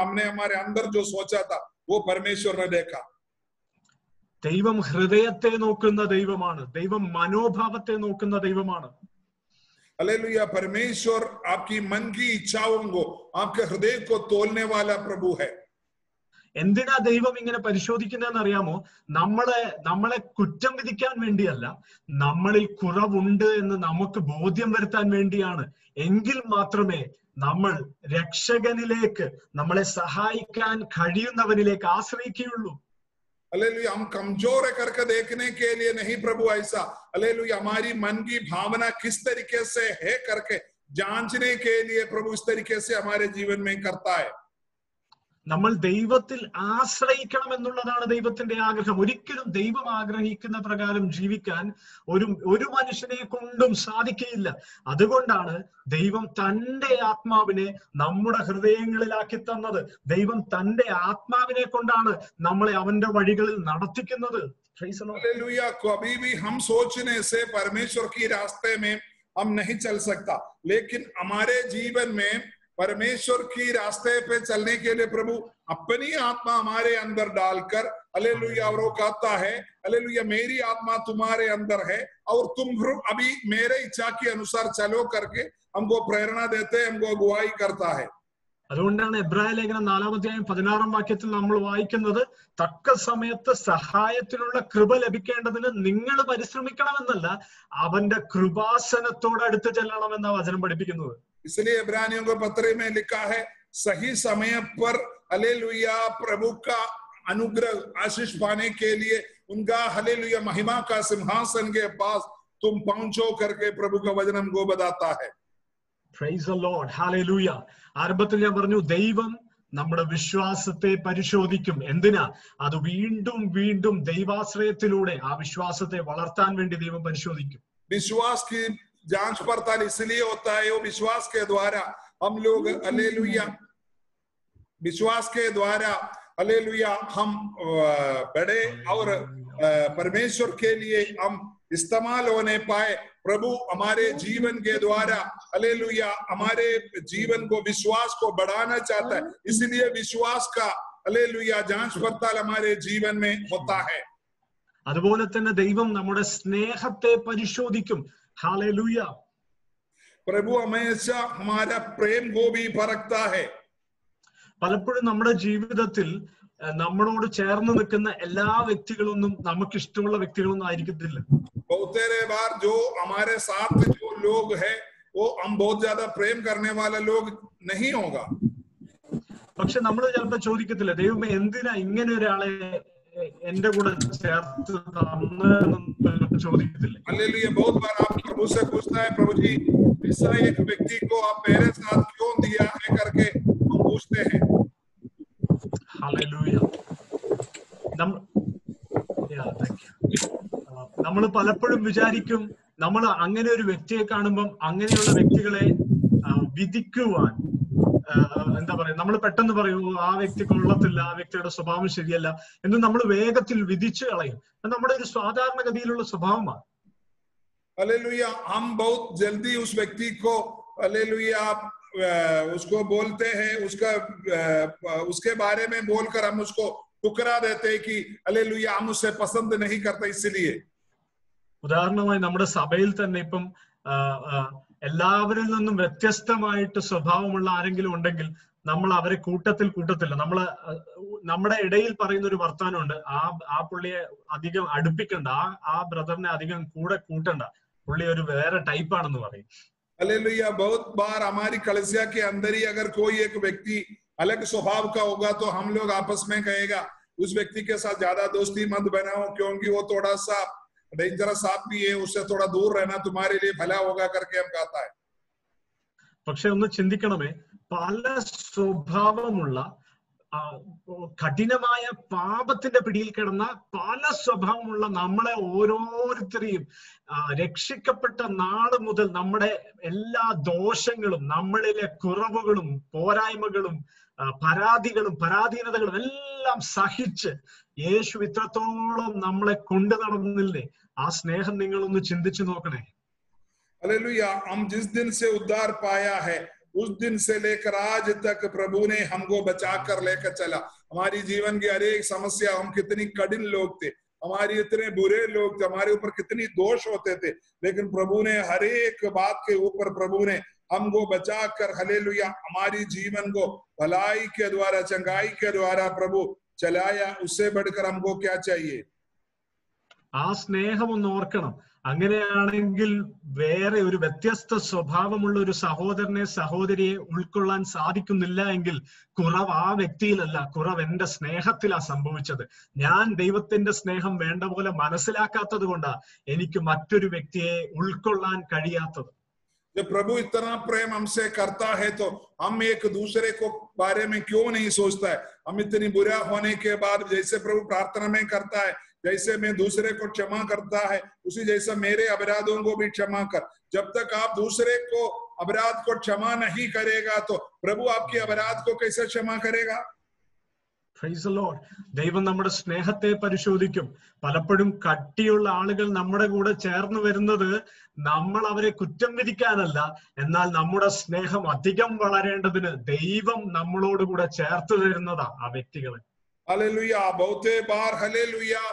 हमने हमारे अंदर जो सोचा था वो परमेश्वर ने देखा। ദൈവം ഹൃദയത്തെ നോക്കുന്ന ദൈവമാണ്. ദൈവം മനോഭാവത്തെ നോക്കുന്ന ദൈവമാണ്. हालेलुया। परमेश्वर आपकी मन की इच्छाओं को, आपके हृदय को तोलने वाला प्रभु है। എന്തിനാ ദൈവം ഇങ്ങനെ പരിശോധിക്കുന്നതെന്ന് അറിയാമോ? നമ്മളെ കുറ്റം വിധിക്കാൻ വേണ്ടിയല്ല, നമ്മളിൽ കുറവുണ്ട് എന്ന് നമുക്ക് ബോധ്യം വരുത്താൻ വേണ്ടിയാണ്. എങ്കിൽ മാത്രമേ നമ്മൾ രക്ഷകനിലേക്ക്, നമ്മളെ സഹായിക്കാൻ കഴിയുന്നവനിലേക്ക് ആശ്രയിക്കുകയുള്ളൂ. हालेलुया। हम कमजोर है करके देखने के लिए नहीं प्रभु ऐसा, हालेलुया, हमारी मन की भावना किस तरीके से है करके जांचने के लिए प्रभु इस तरीके से हमारे जीवन में करता है। നമ്മൾ ദൈവത്തിൽ ആശ്രയിക്കണം എന്നുള്ളതാണ് ദൈവത്തിന്റെ ആഗ്രഹം. ഒരിക്കലും ദൈവം ആഗ്രഹിക്കുന്ന പ്രകാരം ജീവിക്കാൻ ഒരു മനുഷ്യനെ കൊണ്ടും സാധിക്കുകയില്ല. അതുകൊണ്ടാണ് ദൈവം തന്റെ ആത്മാവിനെ നമ്മുടെ ഹൃദയങ്ങളിലാക്കി തന്നത്. ദൈവം തന്റെ ആത്മാവിനെ കൊണ്ടാണ് നമ്മളെ അവന്റെ വഴികളിൽ നടത്തിക്കുന്നത്. हालेलुया। कभी भी हम सोचने से परमेश्वर की रास्ते में हम नहीं चल सकता, लेकिन हमारे जीवन में परमेश्वर की रास्ते पे चलने के लिए प्रभु अपनी आत्मा हमारे अंदर डालकर, हालेलुया, और वो कहता है, हालेलुया, मेरी आत्मा तुम्हारे अंदर है और तुम अभी मेरे इच्छा के अनुसार चलो करके हमको प्रेरणा देते, हमको अगुवाई करता है। അതുകൊണ്ടാണ് എബ്രായ ലേഖനം 4-ാം അധ്യായം 16-ാം വാക്യത്തിൽ നമ്മൾ വായിക്കുന്നത്, തക്ക സമയത്ത് സഹായത്തിനുള്ള കൃപ ലഭിക്കേണ്ടതിന് നിങ്ങൾ പരിശ്രമിക്കണമെന്നല്ല, അവന്റെ കൃപാസനത്തോട് അടുത്ത് ചെല്ലണമെന്ന വചനം പഠിപ്പിക്കുന്നത്. इसलिए इब्रानियों को पत्र में लिखा है, सही समय पर हालेलुया प्रभु का अनुग्रह आशीष पाने के लिए उनका हालेलुया महिमा का सिंहासन के पास तुम पहुंचो करके प्रभु का वचन हमको बताता है। Praise the Lord. Hallelujah. ആരംഭത്തിൽ ഞാൻ പറഞ്ഞു, ദൈവം നമ്മുടെ വിശ്വാസത്തെ പരിശോധിക്കും. എന്തിനാ? അത് വീണ്ടും വീണ്ടും ദൈവാശ്രയത്തിലൂടെ ആ വിശ്വാസത്തെ വളർത്താൻ വേണ്ടി ദൈവം പരിശോധിക്കും. विश्वास की जांच पड़ताल इसलिए होता है, वो विश्वास के द्वारा हम लोग हालेलुया, विश्वास के द्वारा हालेलुया हम बड़े और परमेश्वर के लिए हम इस्तेमाल होने पाए। प्रभु हमारे जीवन के द्वारा हालेलुया हमारे जीवन को, विश्वास को बढ़ाना चाहता है, इसलिए विश्वास का हालेलुया जांच पड़ताल हमारे जीवन में होता है। അതുപോലെ തന്നെ ദൈവം നമ്മുടെ സ്നേഹത്തെ പരിശോധിക്കും. हालेलुया। प्रभु हमेशा हमारा प्रेम को भी परखता है। പലപ്പോഴും നമ്മുടെ ജീവിതത്തിൽ നമ്മളോട് ചേർന്ന് നിൽക്കുന്ന എല്ലാ വ്യക്തികളൊന്നും നമുക്ക് ഇഷ്ടമുള്ള വ്യക്തികളൊന്നും ആയിരിക്കത്തില്ല. बहुत बार जो हमारे साथ जो लोग हैं वो हम बहुत ज्यादा प्रेम करने वाला लोग नहीं होगा। പക്ഷെ നമ്മൾ ചിലപ്പോൾ ചോദിക്കത്തില്ല, ദൈവമേ എന്തിനാ ഇങ്ങനെ ഒരാളെ എന്റെ കൂടെ ചേർത്ത് തന്നു ചോദിക്കത്തില്ല. हालेलुया। बहुत बार आप प्रभु से पूछता है, प्रभु जी ऐसा एक व्यक्ति को आप मेरे साथ क्यों दिया है करके हम पूछते हैं। हालेलुया। നമ്മൾ പലപ്പോഴും വിചാരിക്കും, നമ്മൾ അങ്ങനെ ഒരു വ്യക്തിയെ കാണുമ്പം അങ്ങനെയുള്ള വ്യക്തികളെ വിധിക്കുവാൻ എന്താ പറയാ, നമ്മൾ പെട്ടെന്ന് പറയും ആ വ്യക്തി കൊള്ളത്തില്ല, ആ വ്യക്തിയുടെ സ്വഭാവം ശരിയല്ല എന്ന് നമ്മൾ വേഗത്തിൽ വിധിച്ചു കളയും. നമ്മുടെ ഒരു സാധാരണഗതിയിലുള്ള സ്വഭാവമാണ്. हालेलुया। हम बहुत जल्दी उस व्यक्ति को हालेलुया उसको बोलते हैं, उसके बारे में बोलकर हम उसको ठुकरा देते हैं कि हालेलुया हम उसे पसंद नहीं करते। इसलिए ഉദാഹരണമായി നമ്മുടെ സഭയിൽ തന്നെ ഇപ്പം എല്ലാവരിൽ നിന്നും വ്യത്യസ്തമായിട്ട് സ്വഭാവമുള്ള ആരെങ്കിലും ഉണ്ടെങ്കിൽ നമ്മൾ അവരെ കൂട്ടത്തില്ല. നമ്മുടെ ഇടയിൽ പറയുന്ന ഒരു വർത്താനമുണ്ട്, ആ പുള്ളിയെ അധികം അടുപ്പിക്കണ്ട, ആ ബ്രദറിനെ അധികം കൂടെ കൂട്ടണ്ട, പുള്ളി ഒരു വേറെ ടൈപ്പാണെന്ന് പറയും. हालेलुया। बहुत बार हमारी कलीसिया के अंदर ही अगर कोई एक व्यक्ति अलग स्वभाव का होगा तो हम लोग आपस में कहेगा उस व्यक्ति के साथ ज्यादा दोस्ती मत बनाओ, क्योंकि वो थोड़ा सा डेंजरस आदमी है, उससे थोड़ा दूर रहना तुम्हारे लिए भला होगा करके हम कहता है। പക്ഷെ ഒന്ന് ചിന്തിക്കണമേ, പല സ്വഭാവമുള്ള കഠിനമായ പാപത്തിന്റെ പിടിയിൽ കിടന്ന പല സ്വഭാവമുള്ള നമ്മളെ ഓരോരുത്തരെയും രക്ഷിക്കപ്പെട്ട നാള് മുതൽ നമ്മുടെ എല്ലാ ദോഷങ്ങളും, നമ്മളിലെ കുറവുകളും പോരായ്മകളും പരാതികളും പരാധീനതകളും എല്ലാം സഹിച്ച് യേശു ഇത്രത്തോളം നമ്മളെ കൊണ്ടു നടന്നില്ലേ? ആ സ്നേഹം നിങ്ങളൊന്ന് ചിന്തിച്ചു നോക്കണേ. हालेलुया। हम जिस दिन से उद्धार पाया है उस दिन से लेकर आज तक प्रभु ने हमको बचाकर लेकर चला। हमारी जीवन की हर एक समस्या, हम कितनी कठिन लोग थे, हमारी इतने बुरे लोग थे, हमारे ऊपर कितनी दोष होते थे, लेकिन प्रभु ने हर एक बात के ऊपर प्रभु ने हमको बचाकर, हालेलुया, हमारी जीवन को भलाई के द्वारा, चंगाई के द्वारा प्रभु चलाया। उससे बढ़कर हमको क्या चाहिए? ആ സ്നേഹം ഒന്ന് ഓർക്കണം. അങ്ങനെയാണെങ്കിൽ വേറെ ഒരു വ്യത്യസ്ത സ്വഭാവമുള്ള ഒരു സഹോദരനെ സഹോദരിയെ ഉൾക്കൊള്ളാൻ സാധിക്കുന്നില്ല എങ്കിൽ കുറവ് ആ വ്യക്തിയിലല്ല, കുറവ് എന്റെ സ്നേഹത്തിലാ സംഭവിച്ചത്. ഞാൻ ദൈവത്തിന്റെ സ്നേഹം വേണ്ട പോലെ മനസ്സിലാക്കാത്തത് കൊണ്ടാ എനിക്ക് മറ്റൊരു വ്യക്തിയെ ഉൾക്കൊള്ളാൻ കഴിയാത്തത്. जब प्रभु इतना प्रेम हमसे करता है तो हम एक दूसरे को बारे में क्यों नहीं सोचता है? हम इतनी बुरा होने के बाद जैसे प्रभु प्रार्थना में करता है, जैसे मैं दूसरे को क्षमा करता है, उसी जैसा मेरे अपराधों को भी क्षमा कर। जब तक आप दूसरे को अपराध को क्षमा नहीं करेगा तो प्रभु आपके अपराध को कैसे क्षमा करेगा? Praise the Lord. ദൈവം നമ്മുടെ സ്നേഹത്തെ പരിശോധിക്കും. പലപ്പോഴും കട്ടിയുള്ള ആളുകൾ നമ്മുടെ കൂടെ ചേർന്ന് വരുന്നത് നമ്മൾ അവരെ കുറ്റം വിധിക്കാനല്ല, എന്നാൽ നമ്മുടെ സ്നേഹം അധികം വളരേണ്ടതിന് ദൈവം നമ്മളോട് കൂടെ ചേർത്ത് തരുന്നതാ ആ വ്യക്തികളെ. हालेलुया। बहुते बार हालेलुया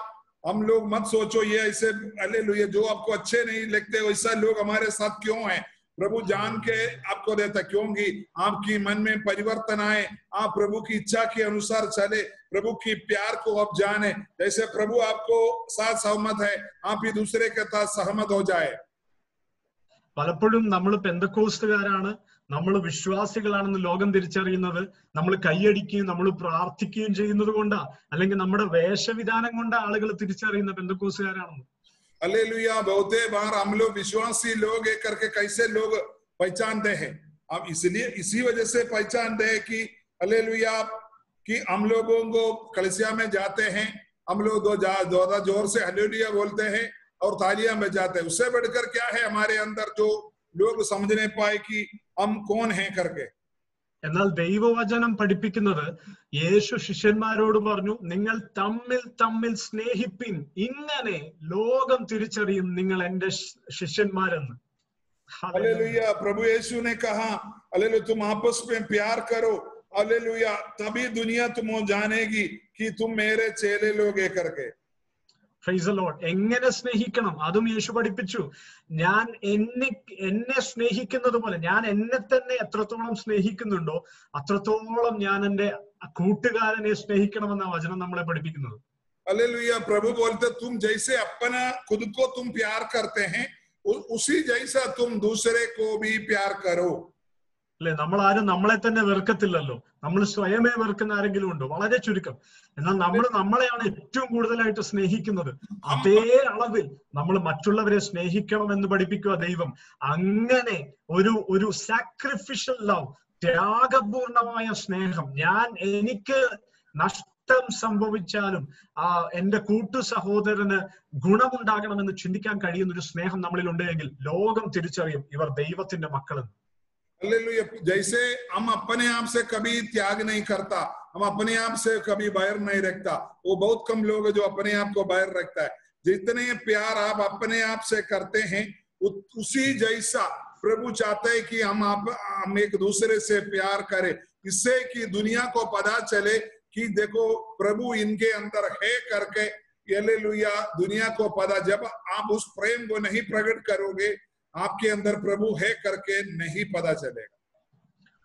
हम लोग मत सोचो ये ऐसे, हालेलुया, जो आपको अच्छे नहीं लगते वैसा लोग हमारे साथ क्यों हैं? प्रभु जान के आपको देता, क्योंकि आपकी मन में परिवर्तन आए, आप प्रभु की इच्छा के अनुसार चले, प्रभु की प्यार को आप जाने। जैसे प्रभु आपको साथ सहमत है, आप ही दूसरे के साथ सहमत हो जाए। പലപ്പോഴും നമ്മൾ പെന്തക്കോസ്തുകാരാണ്, നമ്മൾ വിശ്വാസികളാണെന്ന് ലോകം തിരിച്ചറിയുന്നത് നമ്മൾ കൈയടിക്കുകയും നമ്മൾ പ്രാർത്ഥിക്കുകയും ചെയ്യുന്നത് കൊണ്ടാ, അല്ലെങ്കിൽ നമ്മുടെ വേഷവിധാനം കൊണ്ടാ ആളുകൾ തിരിച്ചറിയുന്ന പെന്തക്കോസ്തുകാരാണെന്ന്. हालेलुया। बहुते बार हम लोग विश्वासी लोग एक करके कैसे लोग पहचानते हैं, अब इसलिए इसी वजह से पहचानते हैं कि हालेलुया कि हम लोगों को कलीसिया में जाते हैं, हम लोग दो जोर से हालेलुया बोलते हैं और तालियां बजाते हैं। उससे बढ़कर क्या है हमारे अंदर जो लोग समझने पाए कि हम कौन हैं करके। എന്നാൽ ദൈവവചനം പഠിപ്പിക്കുന്നത്, യേശു ശിഷ്യന്മാരോട് പറഞ്ഞു, നിങ്ങൾ തമ്മിൽ തമ്മിൽ സ്നേഹിപ്പിൻ, ഇങ്ങനെ ലോകം തിരിച്ചറിയും നിങ്ങൾ എന്റെ ശിഷ്യന്മാരെന്ന്. हालेलुया। प्रभु यीशु ने कहा, हालेलुया, तुम आपस में प्यार करो, हालेलुया, तभी दुनिया तुम जानेगी कि तुम मेरे चेले लोग है करके। Praise the Lord. എങ്ങനെ സ്നേഹിക്കണം അതും യേശു പഠിപ്പിച്ചു. ഞാൻ എന്നെ സ്നേഹിക്കുന്നത് പോലെ, ഞാൻ എന്നെ തന്നെ എത്രത്തോളം സ്നേഹിക്കുന്നുണ്ടോ അത്രത്തോളം ഞാൻ എന്റെ കൂട്ടുകാരനെ സ്നേഹിക്കണമെന്ന വചനം നമ്മളെ പഠിപ്പിക്കുന്നത്. हालेलुया। प्रभु बोलते तुम जैसे अपना खुद को तुम प्यार करते हैं उसी जैसा तुम दूसरे को भी प्यार करो। അല്ലെ, നമ്മൾ ആരും നമ്മളെ തന്നെ വെറുക്കത്തില്ലല്ലോ. നമ്മൾ സ്വയമേ വെറുക്കുന്ന ആരെങ്കിലും ഉണ്ടോ? വളരെ ചുരുക്കം. എന്നാൽ നമ്മൾ നമ്മളെയാണ് ഏറ്റവും കൂടുതലായിട്ട് സ്നേഹിക്കുന്നത്. അതേ അളവിൽ നമ്മൾ മറ്റുള്ളവരെ സ്നേഹിക്കണം എന്ന് പഠിപ്പിക്കുക ദൈവം. അങ്ങനെ ഒരു സാക്രിഫിഷ്യൽ ലവ്, ത്യാഗപൂർണമായ സ്നേഹം, എനിക്ക് നഷ്ടം സംഭവിച്ചാലും എന്റെ കൂട്ടു സഹോദരന് ഗുണമുണ്ടാകണമെന്ന് ചിന്തിക്കാൻ കഴിയുന്ന ഒരു സ്നേഹം നമ്മളിൽ ഉണ്ടെങ്കിൽ ലോകം തിരിച്ചറിയും ഇവർ ദൈവത്തിന്റെ മക്കളെന്ന്. हालेलुया। जैसे हम अपने आप से कभी त्याग नहीं करता, हम अपने आप से कभी बैर नहीं रखता, वो बहुत कम लोग हैं जो अपने आप को बैर रखता है। जितने प्यार आप अपने आप से करते हैं उसी जैसा प्रभु चाहते हैं कि हम एक दूसरे से प्यार करें, इससे कि दुनिया को पता चले कि देखो प्रभु इनके अंदर है करके। हालेलुया। दुनिया को पता, जब आप उस प्रेम को नहीं प्रकट करोगे आपके अंदर प्रभु है करके नहीं पता चलेगा।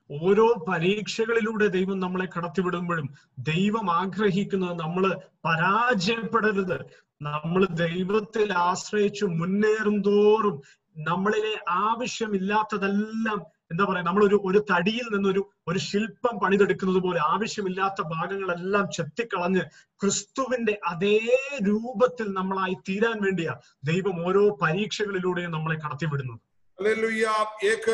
ഓരോ പരീക്ഷകളിലൂടെ ദൈവം നമ്മളെ കടത്തിവിടുമ്പോഴും ദൈവം ആഗ്രഹിക്കുന്നത് നമ്മൾ പരാജയപ്പെടരുത്. നമ്മൾ ദൈവത്തിൽ ആശ്രയിച്ചു മുന്നേറും തോറും നമ്മളിലെ ആവശ്യമില്ലാത്തതെല്ലാം, എന്താ പറയാ, നമ്മൾ ഒരു തടിയിൽ നിന്നൊരു ശില്പം പണിതെടുക്കുന്നത് പോലെ ആവശ്യമില്ലാത്ത ഭാഗങ്ങളെല്ലാം ചെത്തിക്കളഞ്ഞ് ക്രിസ്തുവിന്റെ അതേ രൂപത്തിൽ നമ്മളായി തീരാൻ വേണ്ടിയാ ദൈവം ഓരോ പരീക്ഷകളിലൂടെയും നമ്മളെ കടത്തിവിടുന്നത്. हालेलुया। एक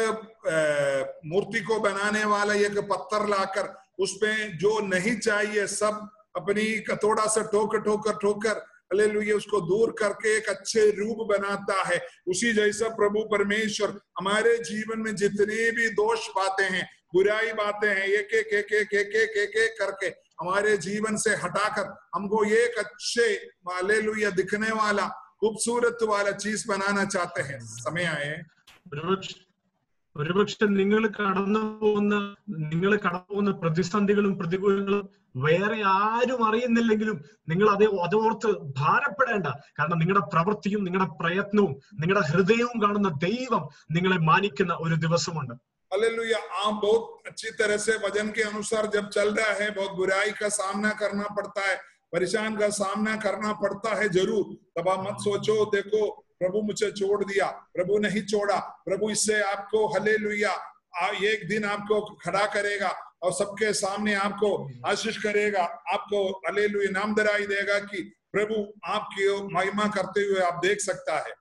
मूर्ति को बनाने वाला एक पत्थर लाकर उसमें जो नहीं चाहिए सब अपनी थोड़ा सा ठोकर हालेलुया उसको दूर करके एक अच्छे रूप बनाता है। उसी जैसा प्रभु परमेश्वर हमारे जीवन में जितने भी दोष बातें हैं, बुराई बातें हैं, एक करके हमारे जीवन से हटाकर हमको एक अच्छे हालेलुया दिखने वाला खूबसूरत वाला चीज बनाना चाहते हैं। समय आए ഒരുപക്ഷെ നിങ്ങൾ കടന്നു പോകുന്ന പ്രതിസന്ധികളും പ്രതികൂലങ്ങളും വേറെ ആരും അറിയുന്നില്ലെങ്കിലും നിങ്ങൾ അതോർത്ത് ഭാരപ്പെടേണ്ട. കാരണം നിങ്ങളുടെ പ്രവൃത്തിയും നിങ്ങളുടെ പ്രയത്നവും നിങ്ങളുടെ ഹൃദയവും കാണുന്ന ദൈവം നിങ്ങളെ മാനിക്കുന്ന ഒരു ദിവസമുണ്ട്. हालेलुया। आप बहुत अच्छी तरह से वचन के अनुसार जब चल रहा है, बहुत बुराई का सामना करना पड़ता है, परेशान का सामना करना पड़ता है जरूर, तब आप मत सोचो देखो प्रभु मुझे छोड़ दिया, प्रभु नहीं छोड़ा। प्रभु इससे आपको हालेलुया एक दिन आपको खड़ा करेगा और सबके सामने आपको आशीष करेगा, आपको हालेलुया नामधराई देगा कि प्रभु आपकी महिमा करते हुए आप देख सकता है।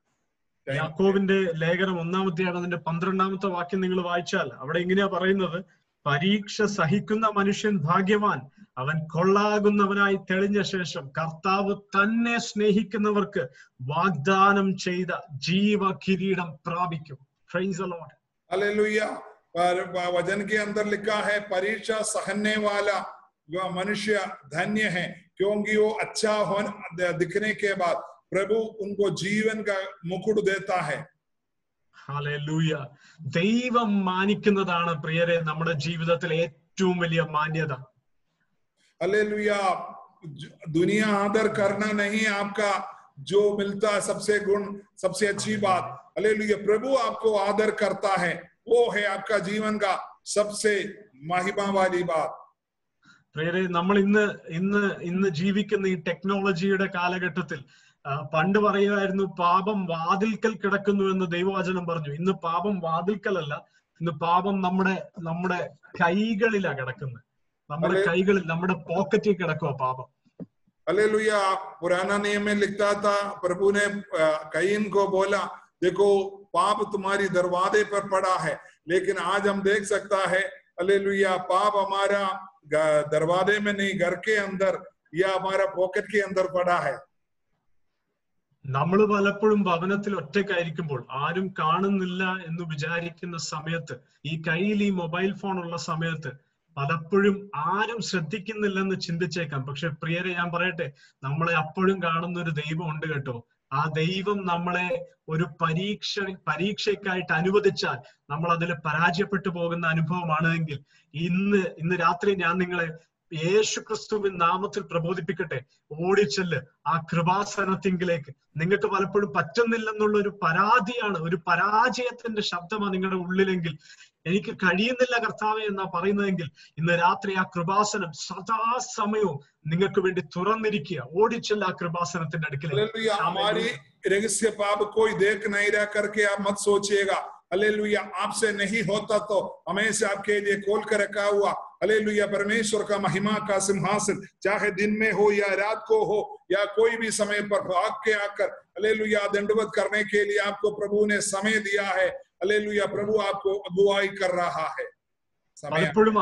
യാക്കോബിന്റെ ലേഖനം 1-ാം വാക്യം നിങ്ങൾ വായിച്ചാൽ അവിടെ ഇങ്ങനെയാ പറയുന്നത്, പരീക്ഷ സഹിക്കുന്ന മനുഷ്യൻ ഭാഗ്യവാൻ, അവൻ കൊള്ളാകുന്നവനായി തെളിഞ്ഞ ശേഷം കർത്താവ് തന്നെ സ്നേഹിക്കുന്നവർക്ക് വാഗ്ദാനം ചെയ്ത ജീവ കിരീടം പ്രാപിക്കും. Price the lord. हालेलुया। वचन के अंदर लिखा है परीक्षा सहने वाला मनुष्य धन्य है, क्योंकि वो अच्छा दिखने के बाद प्रभु उनको जीवन का मुकुट देता है। ഹല്ലേലൂയ. ദൈവം മാനിക്കുന്നതാണ് പ്രിയരെ നമ്മുടെ ജീവിതത്തിലെ ഏറ്റവും വലിയ മാന്യത. हालेलुया। दुनिया आदर करना नहीं आपका जो मिलता है सबसे गुण, सबसे अच्छी बात। हालेलुया। प्रभु आपको आदर करता है, वो है आपका जीवन का सबसे महिमा वाली बात। പ്രിയരെ, നമ്മൾ ഇന്ന് ജീവിക്കുന്ന ഈ ടെക്നോളജിയുടെ കാലഘട്ടത്തിൽ പണ്ട് പറയുമായിരുന്നു പാപം വാതിൽക്കൽ കിടക്കുന്നു എന്ന് ദൈവവചനം പറഞ്ഞു. ഇന്ന് പാപം വാതിൽക്കലല്ല, ഇന്ന് പാപം നമ്മുടെ കൈകളിലാ കിടക്കുന്നത്. നമ്മുടെ കൈകളിൽ, നമ്മുടെ പോക്കറ്റിൽ കിടക്കുക പാപം. हालेलुया। पुराना नियम में लिखता था, प्रभु ने कईन को बोला देखो पाप तुम्हारी दरवाजे पर पड़ा है, लेकिन आज हम देख सकता है हालेलुया पाप हमारा दरवाजे में नहीं, घर के अंदर या हमारा पॉकेट के अंदर पड़ा है। നമ്മൾ പലപ്പോഴും ഭവനത്തിൽ ഒറ്റയ്ക്കായിരിക്കുമ്പോൾ ആരും കാണുന്നില്ല എന്ന് വിചാരിക്കുന്ന സമയത്ത്, ഈ കയ്യിൽ ഈ മൊബൈൽ ഫോൺ ഉള്ള സമയത്ത് പലപ്പോഴും ആരും ശ്രദ്ധിക്കുന്നില്ലെന്ന് ചിന്തിച്ചേക്കാം. പക്ഷെ പ്രിയരെ, ഞാൻ പറയട്ടെ, നമ്മളെ അപ്പോഴും കാണുന്ന ഒരു ദൈവം ഉണ്ട് കേട്ടോ. ആ ദൈവം നമ്മളെ ഒരു പരീക്ഷയ്ക്കായിട്ട് അനുവദിച്ചാൽ നമ്മൾ അതിൽ പരാജയപ്പെട്ടു പോകുന്ന അനുഭവമാണെങ്കിൽ ഇന്ന് രാത്രി ഞാൻ നിങ്ങളെ യേശു ക്രിസ്തുവിൻ നാമത്തിൽ പ്രബോധിപ്പിക്കട്ടെ. ഓടിച്ചെല്ല് ആ കൃപാസനത്തിങ്കിലേക്ക്. നിങ്ങൾക്ക് പലപ്പോഴും പറ്റുന്നില്ലെന്നുള്ള ഒരു പരാതിയാണ്, ഒരു പരാജയത്തിന്റെ ശബ്ദമാണ് നിങ്ങളുടെ ഉള്ളിലെങ്കിൽ, എനിക്ക് കഴിയുന്നില്ല കർത്താവേ എന്നാ പറയുന്നതെങ്കിൽ, ഇന്ന് രാത്രി ആ കൃപാസനം സദാസമയവും നിങ്ങൾക്ക് വേണ്ടി തുറന്നിരിക്കുക. ഓടിച്ചെല്ല ആ കൃപാസനത്തിന്റെ അടുക്കലേക്ക്. हमारी रहस्य पाप कोई देख नहीं रहा करके आप मत सोचिएगा। हालेलुया। आपसे नहीं होता तो हमेशा आपके लिए खोल कर रखा हुआ हालेलुया परमेश्वर का महिमा का सिंहासन, चाहे दिन में हो या रात को हो या कोई भी समय पर भाग के आकर हालेलुया दंडवत करने के लिए आपको प्रभु ने समय दिया है। हालेलुया। प्रभु आपको अगुवाई कर रहा है। പലപ്പോഴും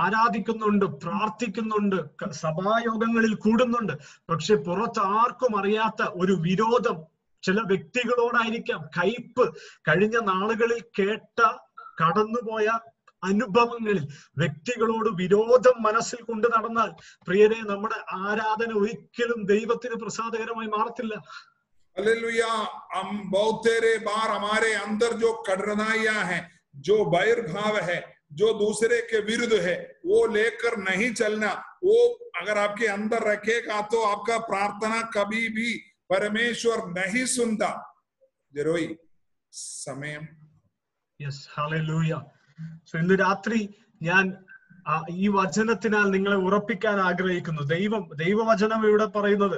ആരാധിക്കുന്നുണ്ട്, പ്രാർത്ഥിക്കുന്നുണ്ട്, സഭായോഗങ്ങളിൽ കൂടുന്നുണ്ട്. പക്ഷെ പുറത്ത് ആർക്കും അറിയാത്ത ഒരു വിരോധം ചില വ്യക്തികളോടായിരിക്കാം. കയ്പ് കഴിഞ്ഞ നാളുകളിൽ കടന്നുപോയ അനുഭവങ്ങളിൽ വ്യക്തികളോട് വിരോധം മനസ്സിൽ കൊണ്ടു നടന്നാൽ പ്രിയരെ, നമ്മുടെ ആരാധന ഒരിക്കലും ദൈവത്തിന് പ്രസാദകരമായി മാറത്തില്ല. हालेलुया। हम बहुत तेरे बार हमारे अंदर जो कठिनाइयां हैं, जो बैर भाव है, जो दूसरे के विरुद्ध है, वो लेकर नहीं चलना। वो अगर आपके अंदर रखेगा तो आपका प्रार्थना कभी भी परमेश्वर नहीं सुनता। जरूरी समय। Yes, hallelujah. സോ ഇന്ന് രാത്രി ഞാൻ ഈ വചനത്തിനാൽ നിങ്ങളെ ഉറപ്പിക്കാൻ ആഗ്രഹിക്കുന്നു. ദൈവവചനം ഇവിടെ പറയുന്നത്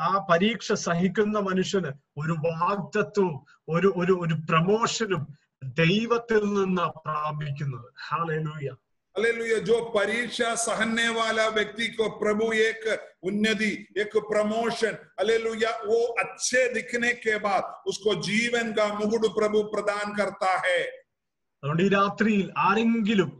ആ പരീക്ഷ സഹിക്കുന്ന മനുഷ്യന് ഒരു വാഗ്ദത്തവും ഒരു പ്രമോഷനും ദൈവത്തിൽ നിന്ന് പ്രാപിക്കുന്നത്. ഹല്ലേലൂയ. हालेलुया, जो परीक्षा सहने वाला व्यक्ति को प्रभु एक उन्नति, एक प्रमोशन, हालेलुया, वो अच्छे दिखने के बाद उसको जीवन का मुकुट प्रभु प्रदान करता है। അതുകൊണ്ട് ഈ രാത്രിയിൽ ആരെങ്കിലും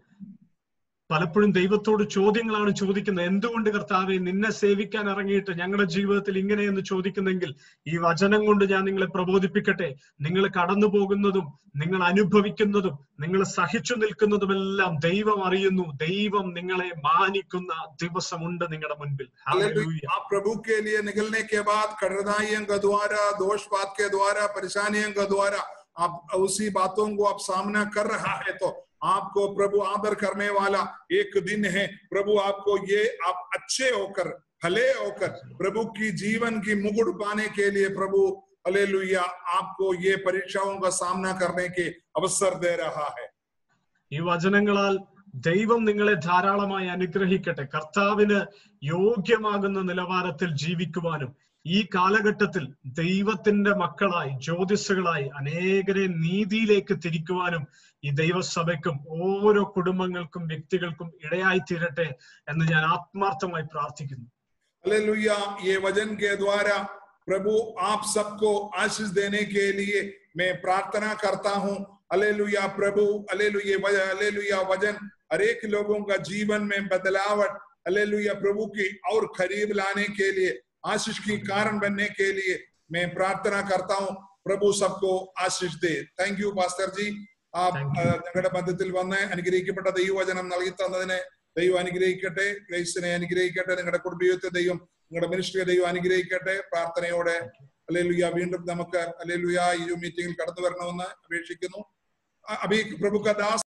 പലപ്പോഴും ദൈവത്തോട് ചോദ്യങ്ങളാണ് ചോദിക്കുന്നത്. എന്തുകൊണ്ട് കർത്താവെ നിന്നെ സേവിക്കാൻ ഇറങ്ങിയിട്ട് ഞങ്ങളുടെ ജീവിതത്തിൽ ഇങ്ങനെയെന്ന് ചോദിക്കുന്നെങ്കിൽ ഈ വചനം കൊണ്ട് ഞാൻ നിങ്ങളെ പ്രബോധിപ്പിക്കട്ടെ. നിങ്ങൾ കടന്നു പോകുന്നതും നിങ്ങൾ അനുഭവിക്കുന്നതും നിങ്ങൾ സഹിച്ചു നിൽക്കുന്നതുമെല്ലാം ദൈവം അറിയുന്നു. ദൈവം നിങ്ങളെ മാനിക്കുന്ന ദിവസമുണ്ട് നിങ്ങളുടെ മുൻപിൽ. आप प्रभु के लिए निकलने के बाद कठिनाइयों के द्वारा, दोषपात के द्वारा, परेशानियों के द्वारा आप उसी बातों को आप सामना कर रहा है तो आपको प्रभु आदर करने वाला एक दिन है। प्रभु आपको ये आप अच्छे होकर, भले होकर प्रभु की जीवन की मुकुट पाने के लिए प्रभु हालेलुया आपको ये परीक्षाओं का सामना करने के अवसर दे रहा है। ഈ വചനങ്ങളാൽ ദൈവം നിങ്ങളെ ധാരാളമായി അനുഗ്രഹിക്കട്ടെ. കർത്താവിന് യോഗ്യമാകുന്ന നിലവാരത്തിൽ ജീവിക്കുവാനും ഈ കാലഘട്ടത്തിൽ ദൈവത്തിന്റെ മക്കളായി, ജ്യോതിസുകളായി അനേകരെ നീതിയിലേക്ക് തിരിക്കുവാനും ഈ ദൈവസഭയ്ക്കും ഓരോ കുടുംബങ്ങൾക്കും വ്യക്തികൾക്കും ഇടയായി തീരട്ടെ എന്ന് ഞാൻ ആത്മാർത്ഥമായി പ്രാർത്ഥിക്കുന്നു. हालेलुया, ये वचन के द्वारा प्रभु आप सबको आशीष देने के लिए मैं प्रार्थना करता हूँ। हालेलुया प्रभु, हालेलुया वचन हर एक लोगों का जीवन में बदलावट, हालेलुया प्रभु की और करीब लाने के लिए, आशीष की कारण बनने के लिए मैं प्रार्थना करता हूँ। प्रभु सबको आशीष दे। थैंक यू पास्टर जी, आप ഞങ്ങളുടെ ബന്ധത്തിൽ വന്ന് അനുഗ്രഹിക്കപ്പെട്ട ദൈവവചനം നൽകി തന്നതിനെ ദൈവം അനുഗ്രഹിക്കട്ടെ. ഗ്രേസിനെ അനുഗ്രഹിക്കട്ടെ. നിങ്ങളുടെ കുടുംബത്തെ ദൈവം, നിങ്ങളുടെ മിനിസ്ട്രിയെ ദൈവം അനുഗ്രഹിക്കട്ടെ. പ്രാർത്ഥനയോടെ ഹല്ലേലൂയ വീണ്ടും നമുക്ക് ഹല്ലേലൂയ ഈ മീറ്റിംഗിൽ കടന്നു വരണമെന്ന് അപേക്ഷിക്കുന്നു. അഭി പ്രഭു का दास